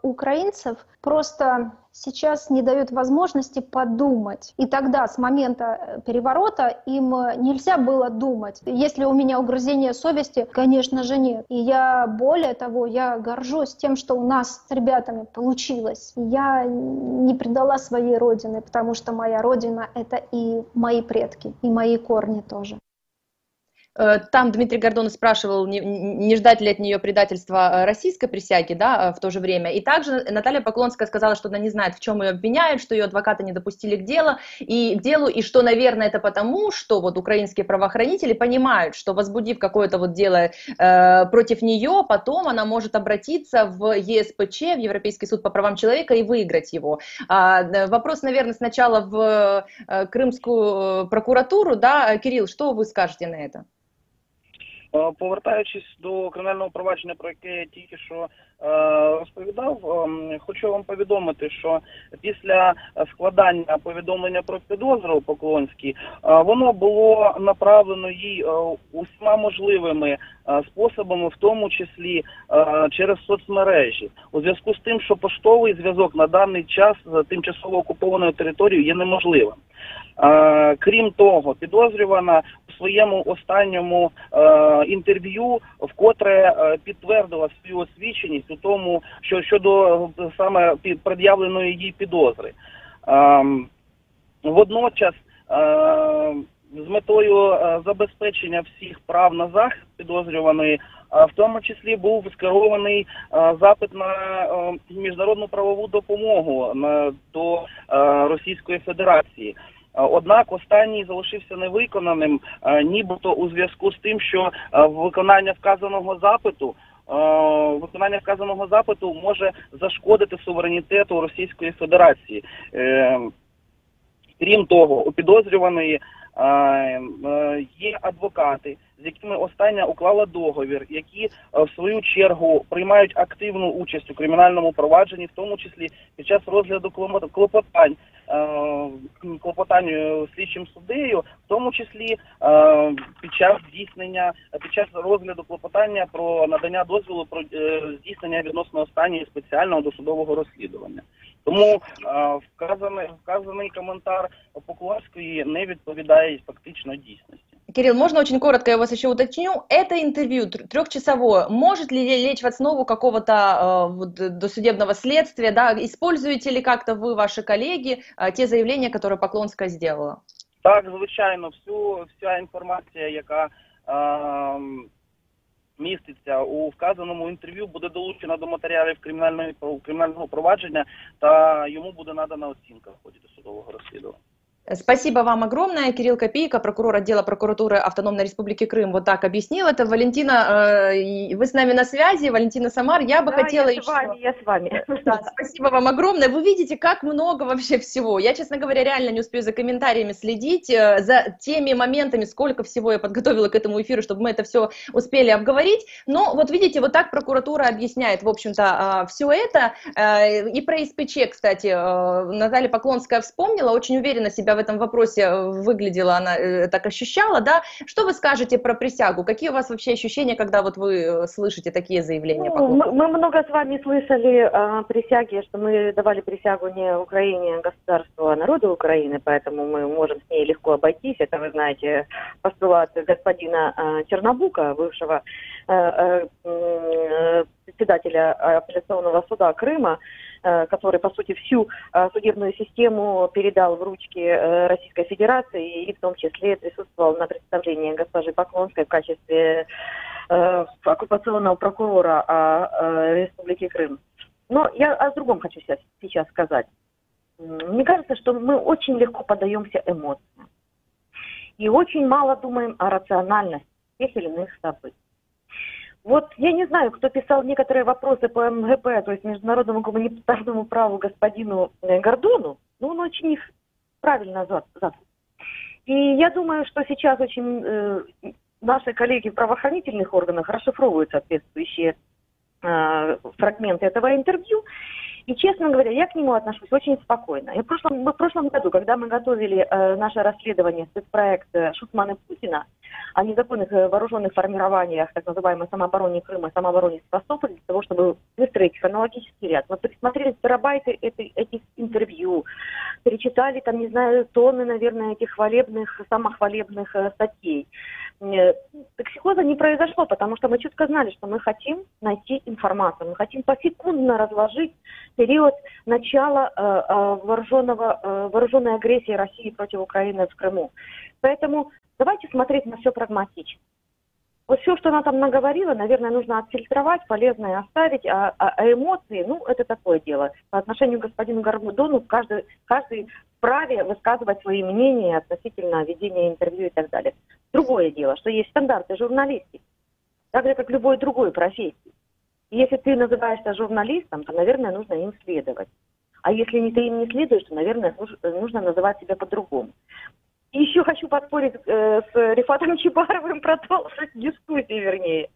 украинцев просто сейчас не дают возможности подумать. И тогда, с момента переворота, им нельзя было думать. Если у меня угрызение совести, конечно же, нет. И я, более того, я горжусь тем, что у нас с ребятами получилось. Я не предала своей родины, потому что моя родина — это и мои предки, и мои корни тоже. Там Дмитрий Гордонов спрашивал, не ждать ли от нее предательства российской присяги, да, в то же время. И также Наталья Поклонская сказала, что она не знает, в чем ее обвиняют, что ее адвокаты не допустили к делу, и что, наверное, это потому, что вот украинские правоохранители понимают, что, возбудив какое-то вот дело против нее, потом она может обратиться в ЕСПЧ, в Европейский суд по правам человека, и выиграть его. Вопрос, наверное, сначала в Крымскую прокуратуру, да, Кирилл, что вы скажете на это? Повертаючись до кримінального провадження, про яке я тільки що розповідав, хочу вам повідомити, що після складання повідомлення про підозру Поклонській, воно було направлено їй усіма можливими способами, в тому числі через соцмережі. У зв'язку з тим, що поштовий зв'язок на даний час з тимчасово окупованою територією є неможливим. Крім того, підозрювана у своєму останньому інтерв'ю вкотре підтвердила свою освіченість у тому, що щодо саме пред'явленої їй підозри. Водночас, з метою забезпечення всіх прав на захист підозрюваної, в тому числі був скерований запит на міжнародну правову допомогу до Російської Федерації. Однак останній залишився невиконаним, нібито у зв'язку з тим, що виконання вказаного запиту може зашкодити суверенітету Російської Федерації. Крім того, у підозрюваної є адвокати, з якими остання уклала договір, які в свою чергу приймають активну участь у кримінальному провадженні, в тому числі під час розгляду клопотань слідчим суддею, в тому числі під час розгляду клопотання про надання дозволу про здійснення відносно останньої спеціального досудового розслідування. Тому вказаний коментар Поклонської не відповідає фактично дійсності. Кирилл, можно очень коротко я вас еще уточню? Это интервью трехчасовое может ли лечь в основу какого-то досудебного следствия? Да? Используете ли как-то вы, ваши коллеги, те заявления, которые Поклонская сделала? Так, звичайно, вся інформація, яка міститься у вказаному інтерв'ю, буде долучена до матеріалів кримінального провадження, та йому буде надана оцінка в ході досудового розслідування. Спасибо вам огромное. Кирилл Копейко, прокурор отдела прокуратуры Автономной Республики Крым, вот так объяснил это. Валентина, вы с нами на связи, Валентина Самар, я бы хотела еще... Я с вами. Да, спасибо вам огромное. Вы видите, как много вообще всего. Я, честно говоря, реально не успею за комментариями следить, за теми моментами, сколько всего я подготовила к этому эфиру, чтобы мы это все успели обговорить. Но вот видите, вот так прокуратура объясняет, в общем-то, все это. И про СПЧ, кстати, Наталья Поклонская вспомнила, очень уверенно себя в этом вопросе выглядела, она так ощущала, да? Что вы скажете про присягу? Какие у вас вообще ощущения, когда вот вы слышите такие заявления? Мы много с вами слышали о присяге, что мы давали присягу не Украине, а государству, а народу Украины, поэтому мы можем с ней легко обойтись. Это, вы знаете, постулат господина Чернобука, бывшего председателя апелляционного суда Крыма. который, по сути, всю судебную систему передал в ручки Российской Федерации, и в том числе присутствовал на представлении госпожи Поклонской в качестве оккупационного прокурора Республики Крым. Но я о другом хочу сейчас сказать. Мне кажется, что мы очень легко поддаемся эмоциям и очень мало думаем о рациональности тех или иных событий. Вот я не знаю, кто писал некоторые вопросы по МГП, то есть международному гуманитарному праву господину Гордону, но он очень их правильно задан. И я думаю, что сейчас очень наши коллеги в правоохранительных органах расшифровывают соответствующие фрагменты этого интервью. И, честно говоря, я к нему отношусь очень спокойно. И в прошлом году, когда мы готовили наше расследование, спецпроект Шусмана Путина о незаконных вооруженных формированиях, так называемой самообороне Крыма, самообороне Севастополя, для того, чтобы выстроить хронологический ряд, мы пересмотрели терабайты этих интервью, перечитали, там, не знаю, тонны, наверное, этих хвалебных, самохвалебных статей. Токсикоза не произошло, потому что мы четко знали, что мы хотим найти информацию, мы хотим посекундно разложить период начала вооруженной агрессии России против Украины в Крыму. Поэтому давайте смотреть на все прагматично. Вот все, что она там наговорила, наверное, нужно отфильтровать, полезное оставить, а эмоции, ну, это такое дело. По отношению к господину Гордону каждый вправе высказывать свои мнения относительно ведения интервью и так далее. Другое дело, что есть стандарты журналистики, так же, как любой другой профессии. И если ты называешься журналистом, то, наверное, нужно им следовать. А если ты им не следуешь, то, наверное, нужно называть себя по-другому. И еще хочу поспорить с Рифатом Чубаровым, продолжить дискуссию, вернее.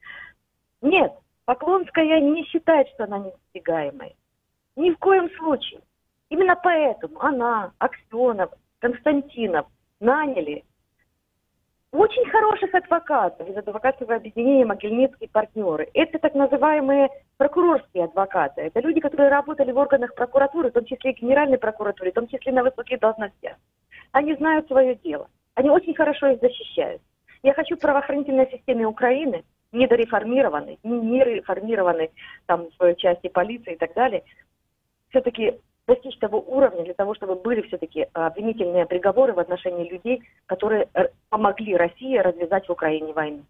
Нет, Поклонская не считает, что она недостигаемая. Ни в коем случае. Именно поэтому она, Аксенов, Константинов наняли очень хороших адвокатов из адвокатского объединения «Могильницкие партнеры». Это так называемые прокурорские адвокаты. Это люди, которые работали в органах прокуратуры, в том числе и Генеральной прокуратуре, в том числе на высоких должностях. Они знают свое дело. Они очень хорошо их защищают. Я хочу в правоохранительной системе Украины, недореформированной, не реформированной там, в части полиции и так далее, все-таки достичь того уровня для того, чтобы были все-таки обвинительные приговоры в отношении людей, которые помогли России развязать в Украине войну.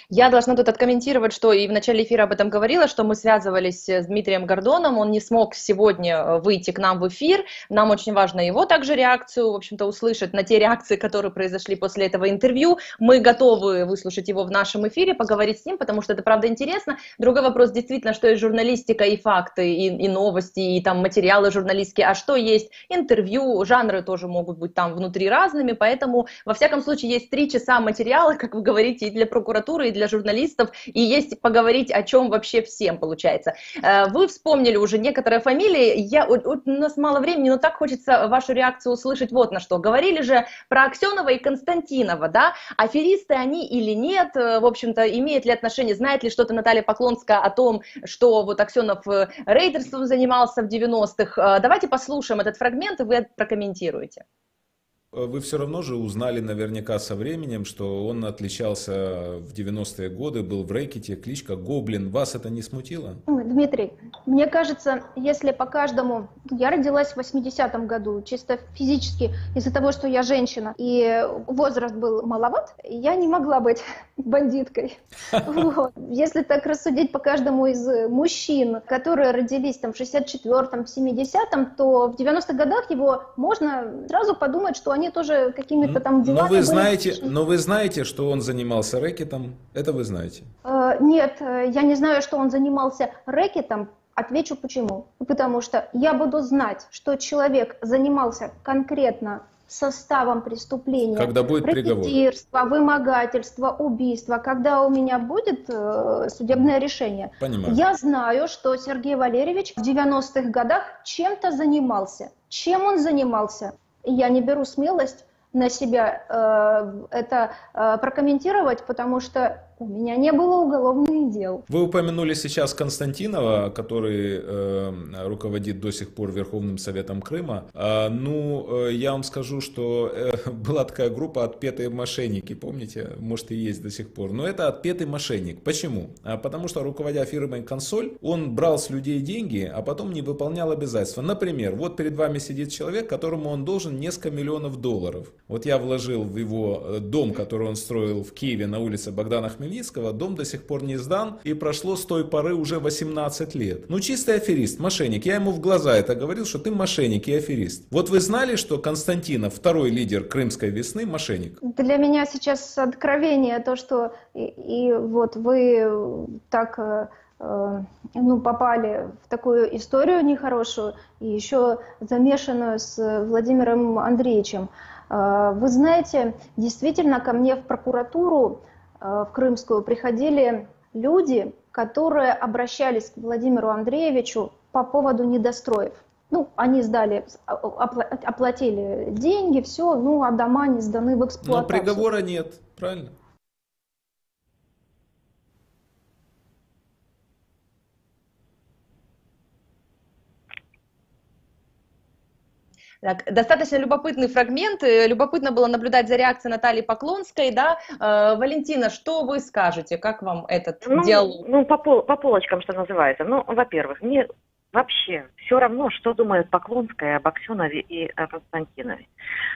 Я должна тут откомментировать, что и в начале эфира об этом говорила, что мы связывались с Дмитрием Гордоном, он не смог сегодня выйти к нам в эфир, нам очень важно его также реакцию, в общем-то, услышать на те реакции, которые произошли после этого интервью. Мы готовы выслушать его в нашем эфире, поговорить с ним, потому что это правда интересно. Другой вопрос действительно, что есть журналистика и факты, и новости, и там материалы журналистские, а что есть интервью, жанры тоже могут быть там внутри разными, поэтому во всяком случае есть 3 часа материала, как вы говорите, и для прокуратуры, и для журналистов, и есть поговорить о чем вообще всем получается. Вы вспомнили уже некоторые фамилии, у нас мало времени, но так хочется вашу реакцию услышать вот на что. Говорили же про Аксенова и Константинова, да? Аферисты они или нет? В общем-то, имеет ли отношение, знает ли что-то Наталья Поклонская о том, что вот Аксенов рейдерством занимался в 90-х? Давайте послушаем этот фрагмент, и вы прокомментируете. Вы все равно же узнали наверняка со временем, что он отличался в 90-е годы, был в рэкете, кличка Гоблин. Вас это не смутило? Дмитрий, мне кажется, если по каждому... Я родилась в 80-м году, чисто физически, из-за того, что я женщина, и возраст был маловат, я не могла быть бандиткой. Если так рассудить по каждому из мужчин, которые родились там в 64-м, в 70-м, то в 90-х годах его можно сразу подумать, что они тоже какими-то там делами... Но вы знаете, что он занимался рэкетом? Это вы знаете? Нет, я не знаю, что он занимался рэкетом. Отвечу почему. Потому что я буду знать, что человек занимался конкретно составом преступления. Когда будет приговор. Рекетирство, вымогательство, убийство. Когда у меня будет судебное решение. Понимаю. Я знаю, что Сергей Валерьевич в 90-х годах чем-то занимался. Чем он занимался? Я не беру смелость на себя это прокомментировать, потому что У меня не было уголовных дел. Вы упомянули сейчас Константинова, который руководит до сих пор Верховным Советом Крыма. Я вам скажу, что была такая группа «Отпетые мошенники», помните? Может, и есть до сих пор. Но это отпетый мошенник. Почему? Потому что, руководя фирмой «Консоль», он брал с людей деньги, а потом не выполнял обязательства. Например, вот перед вами сидит человек, которому он должен несколько миллионов долларов. Вот я вложил в его дом, который он строил в Киеве на улице Богдана Хмельницкого, дом до сих пор не сдан, и прошло с той поры уже 18 лет. Ну, чистый аферист, мошенник. Я ему в глаза это говорил, что ты мошенник и аферист. Вот вы знали, что Константинов, второй лидер Крымской весны, мошенник? Для меня сейчас откровение то, что вот вы так попали в такую историю нехорошую, и еще замешанную с Владимиром Андреевичем. Вы знаете, действительно ко мне в прокуратуру в Крымскую приходили люди, которые обращались к Владимиру Андреевичу по поводу недостроев. Они оплатили деньги, все, а дома не сданы в эксплуатацию. Но приговора нет, правильно? Так, достаточно любопытный фрагмент. Любопытно было наблюдать за реакцией Натальи Поклонской. Да? Валентина, что вы скажете? Как вам этот диалог? По полочкам, что называется. Во-первых, мне вообще все равно, что думает Поклонская об Аксенове и о Константинове.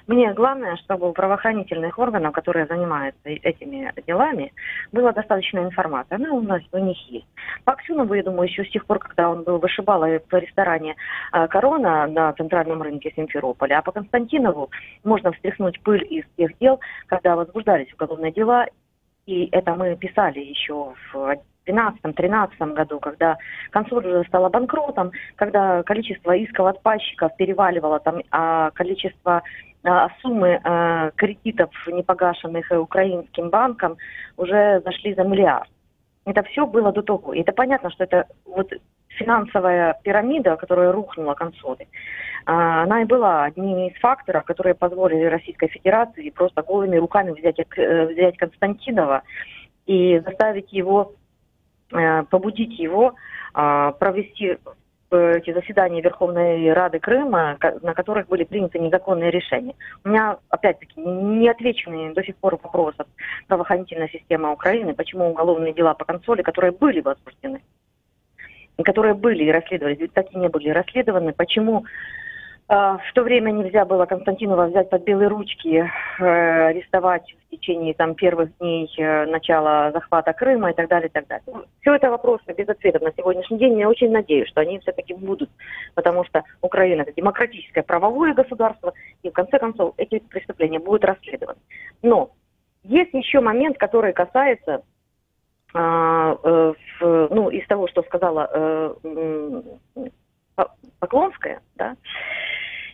Мне главное, чтобы у правоохранительных органов, которые занимаются этими делами, была достаточная информация. Она у них есть. По Аксенову, я думаю, еще с тех пор, когда он был вышибалой в ресторане «Корона» на центральном рынке Симферополя, а по Константинову можно встряхнуть пыль из тех дел, когда возбуждались уголовные дела, и это мы писали еще в 2012-2013 году, когда консоль уже стала банкротом, когда количество исков от пайщиков переваливало, а количество суммы кредитов, непогашенных украинским банкам, уже зашли за миллиард. Это все было до того. И это понятно, что это вот финансовая пирамида, которая рухнула консоли, она и была одним из факторов, которые позволили Российской Федерации просто голыми руками взять Константинова и заставить его, побудить его провести эти заседания Верховной Рады Крыма, на которых были приняты незаконные решения. У меня, опять-таки, не отвеченный до сих пор вопрос от правоохранительной системы Украины, почему уголовные дела по консоли, которые были возбуждены, которые были и расследовались, ведь так и не были расследованы, почему в то время нельзя было Константинова взять под белые ручки, арестовать в течение первых дней начала захвата Крыма и так далее, и так далее. Все это вопросы без ответов на сегодняшний день. Я очень надеюсь, что они все-таки будут, потому что Украина – это демократическое правовое государство, и в конце концов эти преступления будут расследованы. Но есть еще момент, который касается из того, что сказала Поклонская, да,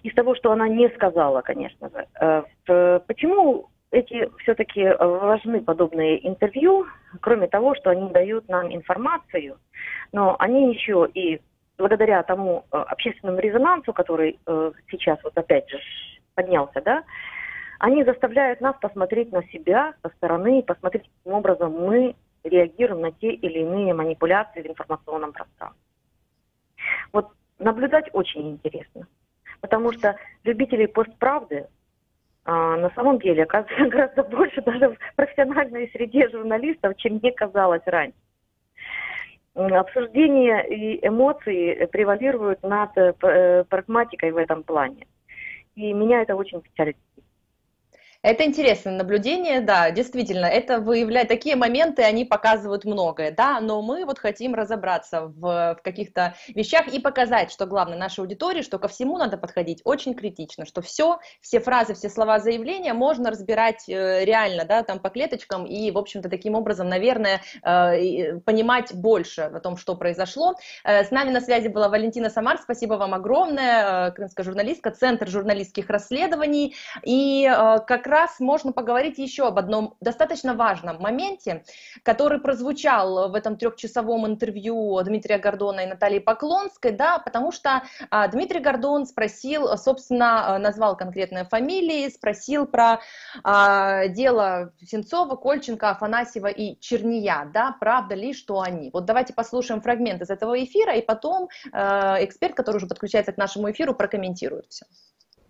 из того, что она не сказала, конечно же. Почему эти все-таки важны подобные интервью, кроме того, что они дают нам информацию, но они еще и благодаря тому общественному резонансу, который сейчас вот опять же поднялся, да, они заставляют нас посмотреть на себя со стороны, посмотреть, каким образом мы реагируем на те или иные манипуляции в информационном пространстве. Вот наблюдать очень интересно, потому что любителей постправды на самом деле оказывается гораздо больше даже в профессиональной среде журналистов, чем мне казалось раньше. Обсуждения и эмоции превалируют над прагматикой в этом плане. И меня это очень печалит. Это интересное наблюдение, да, действительно, это выявляет такие моменты, они показывают многое, да, но мы вот хотим разобраться в каких-то вещах и показать, что главное нашей аудитории, что ко всему надо подходить очень критично, что все фразы, все слова заявления можно разбирать реально, да, по клеточкам и, в общем-то, таким образом, наверное, понимать больше о том, что произошло. С нами на связи была Валентина Самар, спасибо вам огромное, крымская журналистка, Центр журналистских расследований, и как раз раз можно поговорить еще об одном достаточно важном моменте, который прозвучал в этом трехчасовом интервью Дмитрия Гордона и Натальи Поклонской, да, потому что Дмитрий Гордон спросил, собственно, назвал конкретные фамилии, спросил про дело Сенцова, Кольченко, Афанасьева и Черния, да, правда ли, что они. Вот давайте послушаем фрагмент из этого эфира, и потом эксперт, который уже подключается к нашему эфиру, прокомментирует все.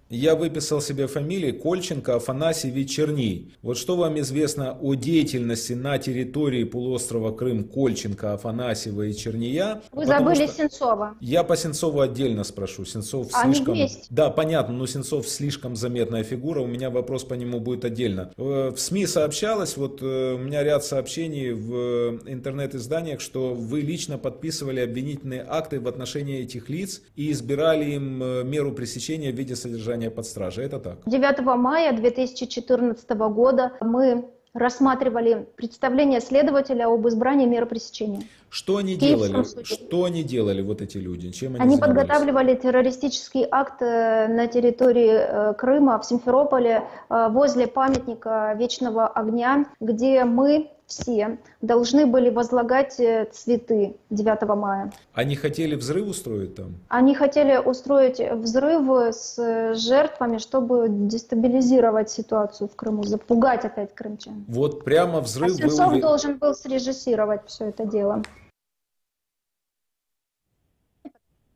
Я выписал себе фамилии Кольченко, Афанасьев и Черний. Вот что вам известно о деятельности на территории полуострова Крым Кольченко, Афанасьева и Черния? Вы забыли Сенцова. Я по Сенцову отдельно спрошу. Сенцов слишком... Да, понятно, но Сенцов слишком заметная фигура, у меня вопрос по нему будет отдельно. В СМИ сообщалось, вот у меня ряд сообщений в интернет-изданиях, что вы лично подписывали обвинительные акты в отношении этих лиц и избирали им меру пресечения в виде содержания под стражей. Это так? 9 мая 2014 года мы рассматривали представление следователя об избрании меры пресечения. Что они делали? Что они делали, вот эти люди? Чем они подготавливали террористический акт на территории Крыма, в Симферополе, возле памятника Вечного огня, где мы все должны были возлагать цветы 9 мая. Они хотели взрыв устроить там? Они хотели устроить взрывы с жертвами, чтобы дестабилизировать ситуацию в Крыму, запугать опять крымчан. Вот прямо взрыв... Сенцов должен был срежиссировать все это дело.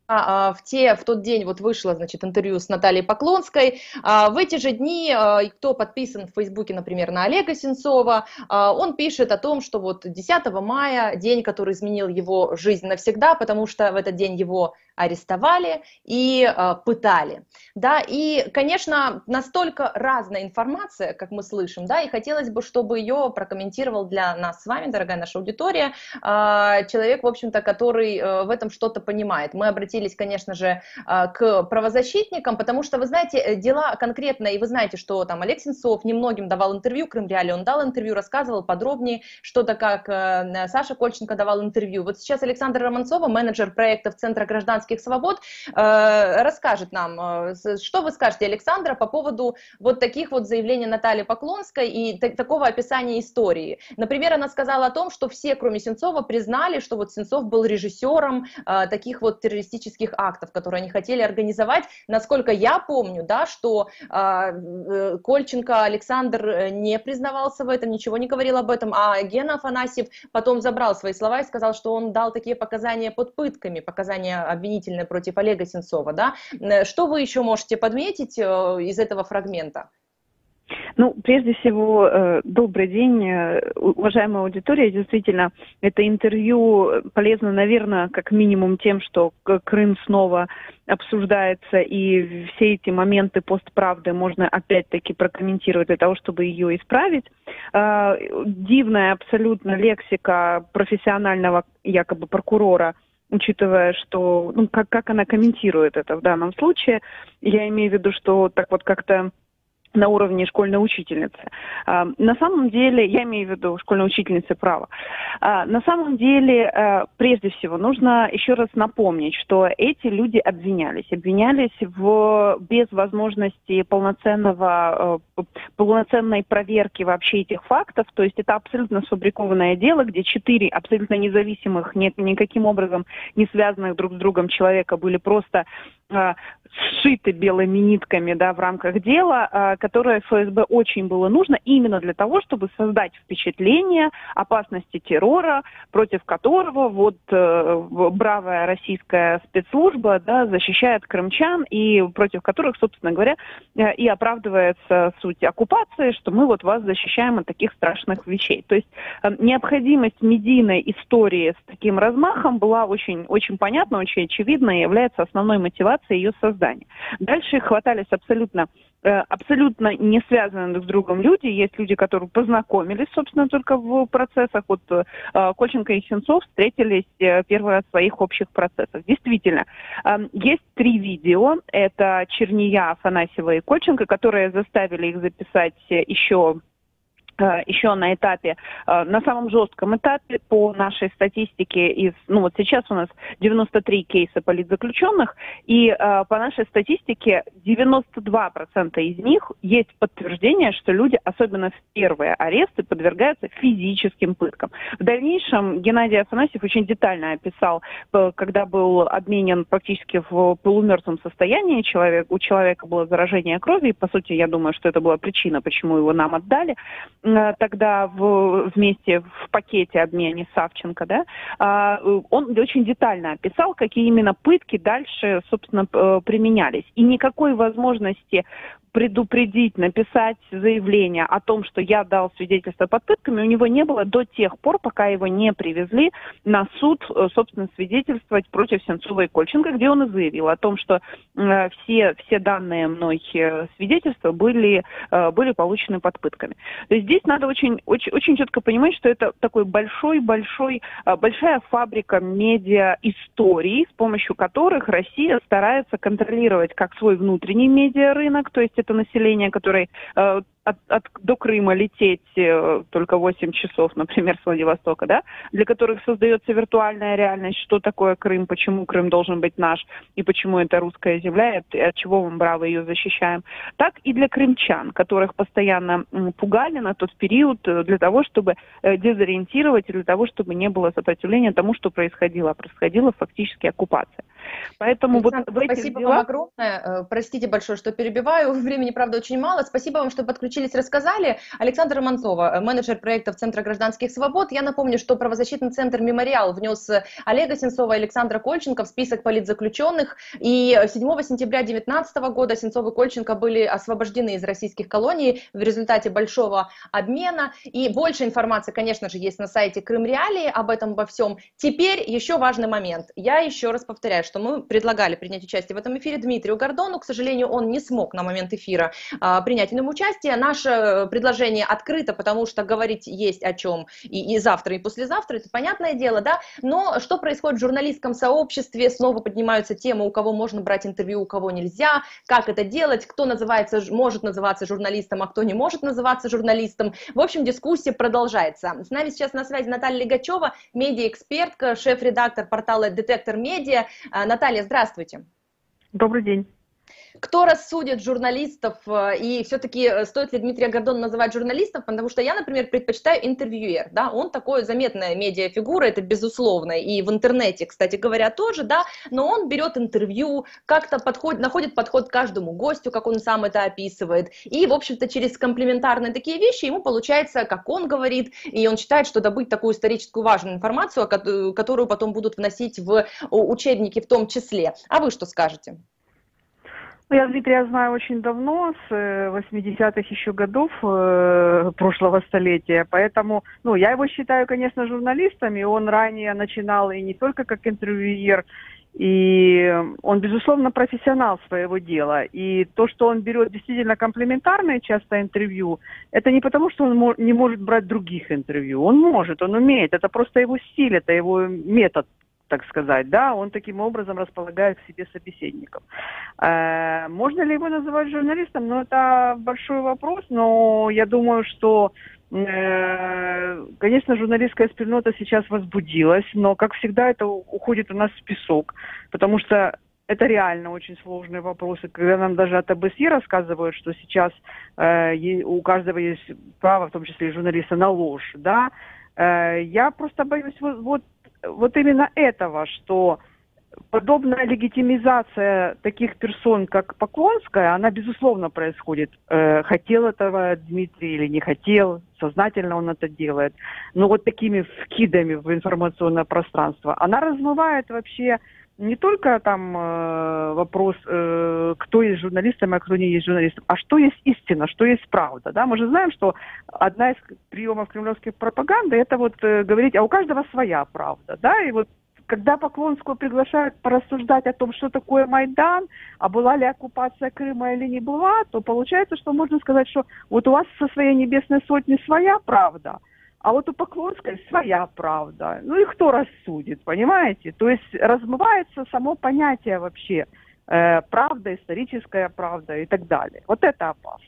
В тот день вот вышло, значит, интервью с Натальей Поклонской. В эти же дни, кто подписан в Фейсбуке, например, на Олега Сенцова, он пишет о том, что вот 10 мая, день, который изменил его жизнь навсегда, потому что в этот день его арестовали и пытали. Да, и, конечно, настолько разная информация, как мы слышим, да, и хотелось бы, чтобы ее прокомментировал для нас с вами, дорогая наша аудитория, человек, в общем-то, который в этом что-то понимает. Мы обратились, конечно же, к правозащитникам, потому что, вы знаете, дела конкретные, и вы знаете, что там Олег Сенцов немногим давал интервью Крымреале, он дал интервью, рассказывал подробнее, что-то как Саша Кольченко давал интервью. Вот сейчас Александра Романцова, менеджер проектов Центра гражданских свобод, расскажет нам, что вы скажете, Александра, по поводу вот таких вот заявлений Натальи Поклонской и такого описания истории. Например, она сказала о том, что все, кроме Сенцова, признали, что вот Сенцов был режиссером таких вот террористических актов, которые они хотели организовать. Насколько я помню, да, что Кольченко Александр не признавался в этом, ничего не говорил об этом, а Гена Афанасьев потом забрал свои слова и сказал, что он дал такие показания под пытками, показания обвинительные против Олега Сенцова, да? Что вы еще можете подметить из этого фрагмента? Ну, прежде всего, добрый день, уважаемая аудитория. Действительно, это интервью полезно, наверное, как минимум тем, что Крым снова обсуждается, и все эти моменты постправды можно опять-таки прокомментировать для того, чтобы ее исправить. Дивная абсолютно лексика профессионального якобы прокурора, учитывая, что, ну, как она комментирует это в данном случае. Я имею в виду, что так вот как-то на уровне школьной учительницы. На самом деле, я имею в виду школьной учительницы права, на самом деле, прежде всего, нужно еще раз напомнить, что эти люди обвинялись без возможности полноценной проверки вообще этих фактов, то есть это абсолютно сфабрикованное дело, где 4 абсолютно независимых, никаким образом не связанных друг с другом человека были просто сшиты белыми нитками, да, в рамках дела, которое ФСБ очень было нужно именно для того, чтобы создать впечатление опасности террора, против которого вот бравая российская спецслужба, да, защищает крымчан, и против которых, собственно говоря, и оправдывается суть оккупации, что мы вот вас защищаем от таких страшных вещей. То есть необходимость медийной истории с таким размахом была очень, очень понятна, очень очевидна и является основной мотивацией ее создания. Дальше хватались абсолютно не связанные друг с другом люди. Есть люди, которые познакомились, собственно, только в процессах. Вот Кольченко и Сенцов встретились первые от своих общих процессов. Действительно, есть 3 видео. Это Черния, Афанасьева и Кольченко, которые заставили их записать еще еще на этапе, на самом жестком этапе по нашей статистике вот сейчас у нас 93 кейса политзаключенных, и по нашей статистике 92% из них есть подтверждение, что люди, особенно в первые аресты, подвергаются физическим пыткам. В дальнейшем Геннадий Афанасьев очень детально описал, когда был обменен практически в полумертвом состоянии, у человека было заражение крови, и, по сути, я думаю, что это была причина, почему его нам отдали. Тогда вместе в пакете обмене Савченко, да, он очень детально описал, какие именно пытки дальше, собственно, применялись. И никакой возможности предупредить, написать заявление о том, что я дал свидетельство под пытками, у него не было до тех пор, пока его не привезли на суд, собственно, свидетельствовать против Сенцова и Кольченко, где он и заявил о том, что все данные мной свидетельства были получены под пытками. То есть здесь надо очень четко понимать, что это такой большая фабрика медиа-историй, с помощью которых Россия старается контролировать как свой внутренний медиарынок, то есть это население, которое до Крыма лететь только 8 часов, например, с Владивостока, да, для которых создается виртуальная реальность, что такое Крым, почему Крым должен быть наш, и почему это русская земля, и от чего мы, браво, ее защищаем, так и для крымчан, которых постоянно пугали на тот период для того, чтобы дезориентировать, и для того, чтобы не было сопротивления тому, что происходило. Происходила фактически оккупация. Поэтому Александр, вот в этих спасибо делах... вам огромное. Простите большое, что перебиваю. Времени, правда, очень мало. Спасибо вам, что подключились, рассказали. Александра Мантова, менеджер проектов Центра гражданских свобод. Я напомню, что правозащитный центр «Мемориал» внес Олега Сенцова и Александра Кольченко в список политзаключенных. И 7 сентября 2019 года Сенцов и Кольченко были освобождены из российских колоний в результате большого обмена. И больше информации, конечно же, есть на сайте Крым Реалии об этом во всем. Теперь еще важный момент. Я еще раз повторяю, что мы предлагали принять участие в этом эфире Дмитрию Гордону. К сожалению, он не смог на момент эфира принять в нем участие. Наше предложение открыто, потому что говорить есть о чем и завтра, и послезавтра, это понятное дело, да. Но что происходит в журналистском сообществе? Снова поднимаются темы, у кого можно брать интервью, у кого нельзя, как это делать, кто может называться журналистом, а кто не может называться журналистом. В общем, дискуссия продолжается. С нами сейчас на связи Наталья Лигачева, медиаэкспертка, шеф-редактор портала «Детектор Медиа». Наталья, здравствуйте. Добрый день. Кто рассудит журналистов, и все-таки стоит ли Дмитрия Гордона называть журналистом, потому что я, например, предпочитаю интервьюер, да, он такой заметная медиафигура, это безусловно, и в интернете, кстати говоря, тоже, да, но он берет интервью, как-то находит подход к каждому гостю, как он сам это описывает, и, в общем-то, через комплементарные такие вещи ему получается, как он говорит, и он считает, что добыть такую историческую важную информацию, которую потом будут вносить в учебники в том числе. А вы что скажете? Я Дмитрия знаю очень давно, с 80-х еще годов прошлого столетия, поэтому, я его считаю, конечно, журналистом, и он ранее начинал и не только как интервьюер, и он, безусловно, профессионал своего дела. И то, что он берет действительно комплементарные часто интервью, это не потому, что он не может брать других интервью. Он может, он умеет, это просто его стиль, это его метод, так сказать, да, он таким образом располагает к себе собеседников. Можно ли его называть журналистом? Это большой вопрос, но я думаю, что, конечно, журналистская спільнота сейчас возбудилась, но, как всегда, это уходит у нас в песок, потому что это реально очень сложные вопросы. Когда нам даже от ОБСЕ рассказывают, что сейчас у каждого есть право, в том числе и журналиста, на ложь, да, я просто боюсь вот именно этого, что подобная легитимизация таких персон, как Поклонская, она, безусловно, происходит. Хотел этого Дмитрий или не хотел, сознательно он это делает. Но вот такими вкидами в информационное пространство она размывает вообще не только там вопрос, кто есть журналистом, а кто не есть журналистом, а что есть истина, что есть правда. Да? Мы же знаем, что одна из приемов кремлевской пропаганды это вот говорить, а у каждого своя правда. Да? И вот когда Поклонскую приглашают порассуждать о том, что такое Майдан, а была ли оккупация Крыма или не была, то получается, что можно сказать, что вот у вас со своей Небесной Сотни своя правда, а вот у Поклонской своя правда. И кто рассудит, понимаете? То есть размывается само понятие вообще правда, историческая правда и так далее. Вот это опасно.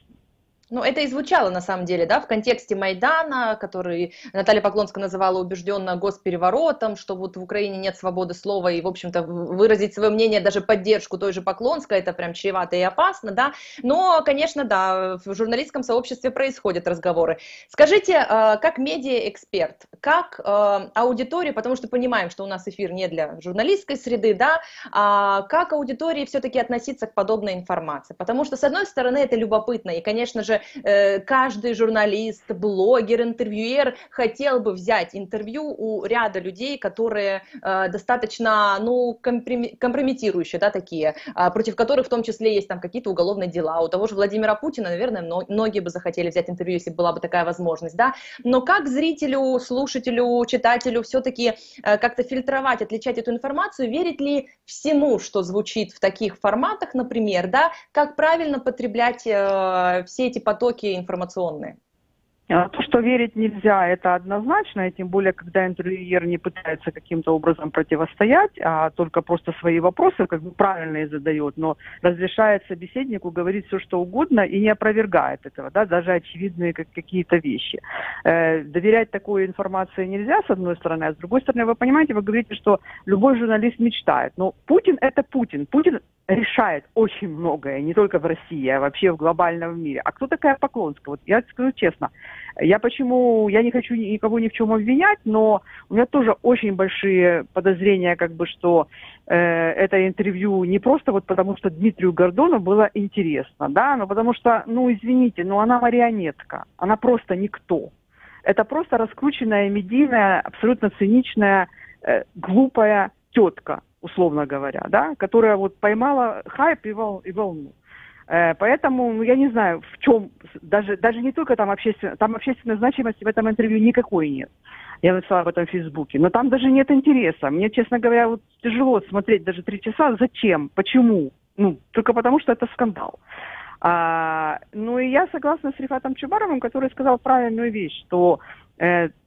Ну, это и звучало, на самом деле, да, в контексте Майдана, который Наталья Поклонская называла убежденно госпереворотом, что вот в Украине нет свободы слова, и, в общем-то, выразить свое мнение, даже поддержку той же Поклонской, это прям чревато и опасно, да. Но, конечно, да, в журналистском сообществе происходят разговоры. Скажите, как медиа-эксперт, как аудитория, потому что понимаем, что у нас эфир не для журналистской среды, да, как аудитории все-таки относиться к подобной информации? Потому что, с одной стороны, это любопытно, и, конечно же, каждый журналист, блогер, интервьюер хотел бы взять интервью у ряда людей, которые достаточно, ну, компрометирующие, да, такие, против которых в том числе есть там какие-то уголовные дела. У того же Владимира Путина, наверное, многие бы захотели взять интервью, если была бы такая возможность, да. Но как зрителю, слушателю, читателю все-таки как-то фильтровать, отличать эту информацию, верить ли всему, что звучит в таких форматах, например, да, как правильно потреблять все эти потоки информационные? То, что верить нельзя, это однозначно, и тем более, когда интервьюер не пытается каким-то образом противостоять, а только просто свои вопросы как бы правильные задает, но разрешает собеседнику говорить все, что угодно и не опровергает этого, да, даже очевидные какие-то вещи. Доверять такой информации нельзя, с одной стороны, а с другой стороны, вы понимаете, вы говорите, что любой журналист мечтает, но Путин – это Путин. Путин решает очень многое, не только в России, а вообще в глобальном мире. А кто такая Поклонская? Вот я скажу честно, я не хочу никого ни в чем обвинять, но у меня тоже очень большие подозрения, как бы, что это интервью не просто вот потому, что Дмитрию Гордону было интересно, да, но потому что, ну, извините, но она марионетка, она просто никто. Это просто раскрученная, медийная, абсолютно циничная, глупая тетка, условно говоря, да, которая вот поймала хайп и волну. Поэтому, ну, я не знаю, в чем, даже не только там общественной значимости в этом интервью никакой нет. Я написала об этом в Фейсбуке, но там даже нет интереса. Мне, честно говоря, вот тяжело смотреть даже 3 часа. Зачем? Почему? Ну, только потому, что это скандал. Ну, и я согласна с Рифатом Чубаровым, который сказал правильную вещь, что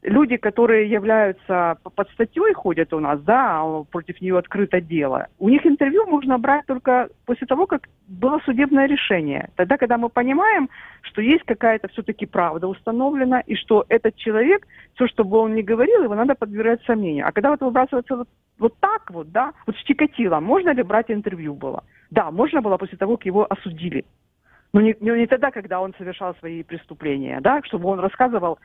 люди, которые являются под статьей, ходят у нас, да, против нее открыто дело, у них интервью можно брать только после того, как было судебное решение. Тогда, когда мы понимаем, что есть какая-то все-таки правда установлена, и что этот человек, все, что бы он ни говорил, его надо подвергать сомнению. А когда вот выбрасывается вот так вот, да, вот с Чикатило, можно ли брать интервью было? Да, можно было после того, как его осудили. Но не тогда, когда он совершал свои преступления, да, чтобы он рассказывал,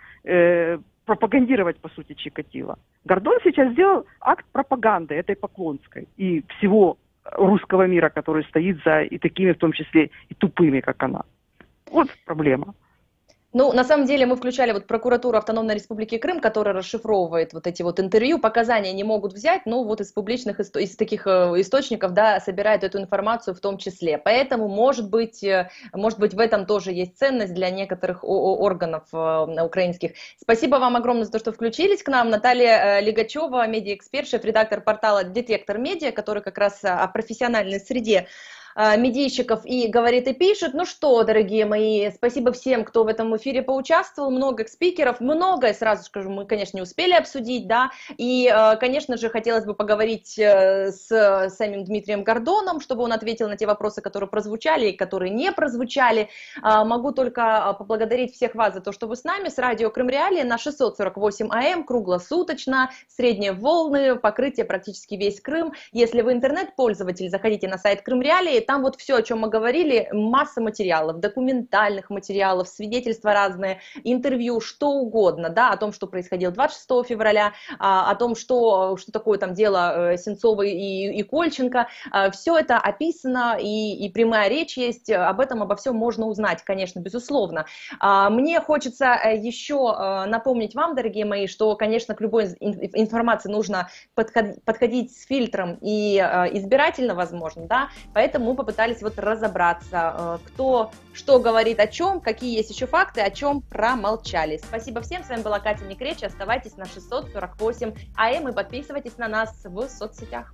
пропагандировать, по сути, Чикатило. Гордон сейчас сделал акт пропаганды этой Поклонской и всего русского мира, который стоит за и такими, в том числе, и тупыми, как она. Вот проблема. Ну, на самом деле мы включали вот прокуратуру Автономной Республики Крым, которая расшифровывает вот эти вот интервью, показания не могут взять, но вот из публичных, из таких источников, да, собирают эту информацию в том числе. Поэтому, может быть, в этом тоже есть ценность для некоторых органов украинских. Спасибо вам огромное за то, что включились к нам. Наталья Лигачева, медиаэксперт, шеф-редактор портала «Детектор Медиа», который как раз о профессиональной среде медийщиков и говорит и пишет. Ну что, дорогие мои, спасибо всем, кто в этом эфире поучаствовал, много спикеров, многое, сразу скажу, мы, конечно, не успели обсудить, да, и, конечно же, хотелось бы поговорить с самим Дмитрием Гордоном, чтобы он ответил на те вопросы, которые прозвучали и которые не прозвучали. Могу только поблагодарить всех вас за то, что вы с нами, с радио Крым Реалии на 648 АМ, круглосуточно, средние волны, покрытие практически весь Крым. Если вы интернет-пользователь, заходите на сайт Крым Реалии, там вот все, о чем мы говорили, масса материалов, документальных материалов, свидетельства разные, интервью, что угодно, да, о том, что происходило 26 февраля, о том, что такое там дело Сенцовой и Кольченко, все это описано, и прямая речь есть, об этом, обо всем можно узнать, конечно, безусловно. Мне хочется еще напомнить вам, дорогие мои, что, конечно, к любой информации нужно подходить с фильтром и избирательно, возможно, да, поэтому мы попытались вот разобраться, кто что говорит о чем, какие есть еще факты, о чем промолчали. Спасибо всем, с вами была Катя Некречь, оставайтесь на 648 АМ и подписывайтесь на нас в соцсетях.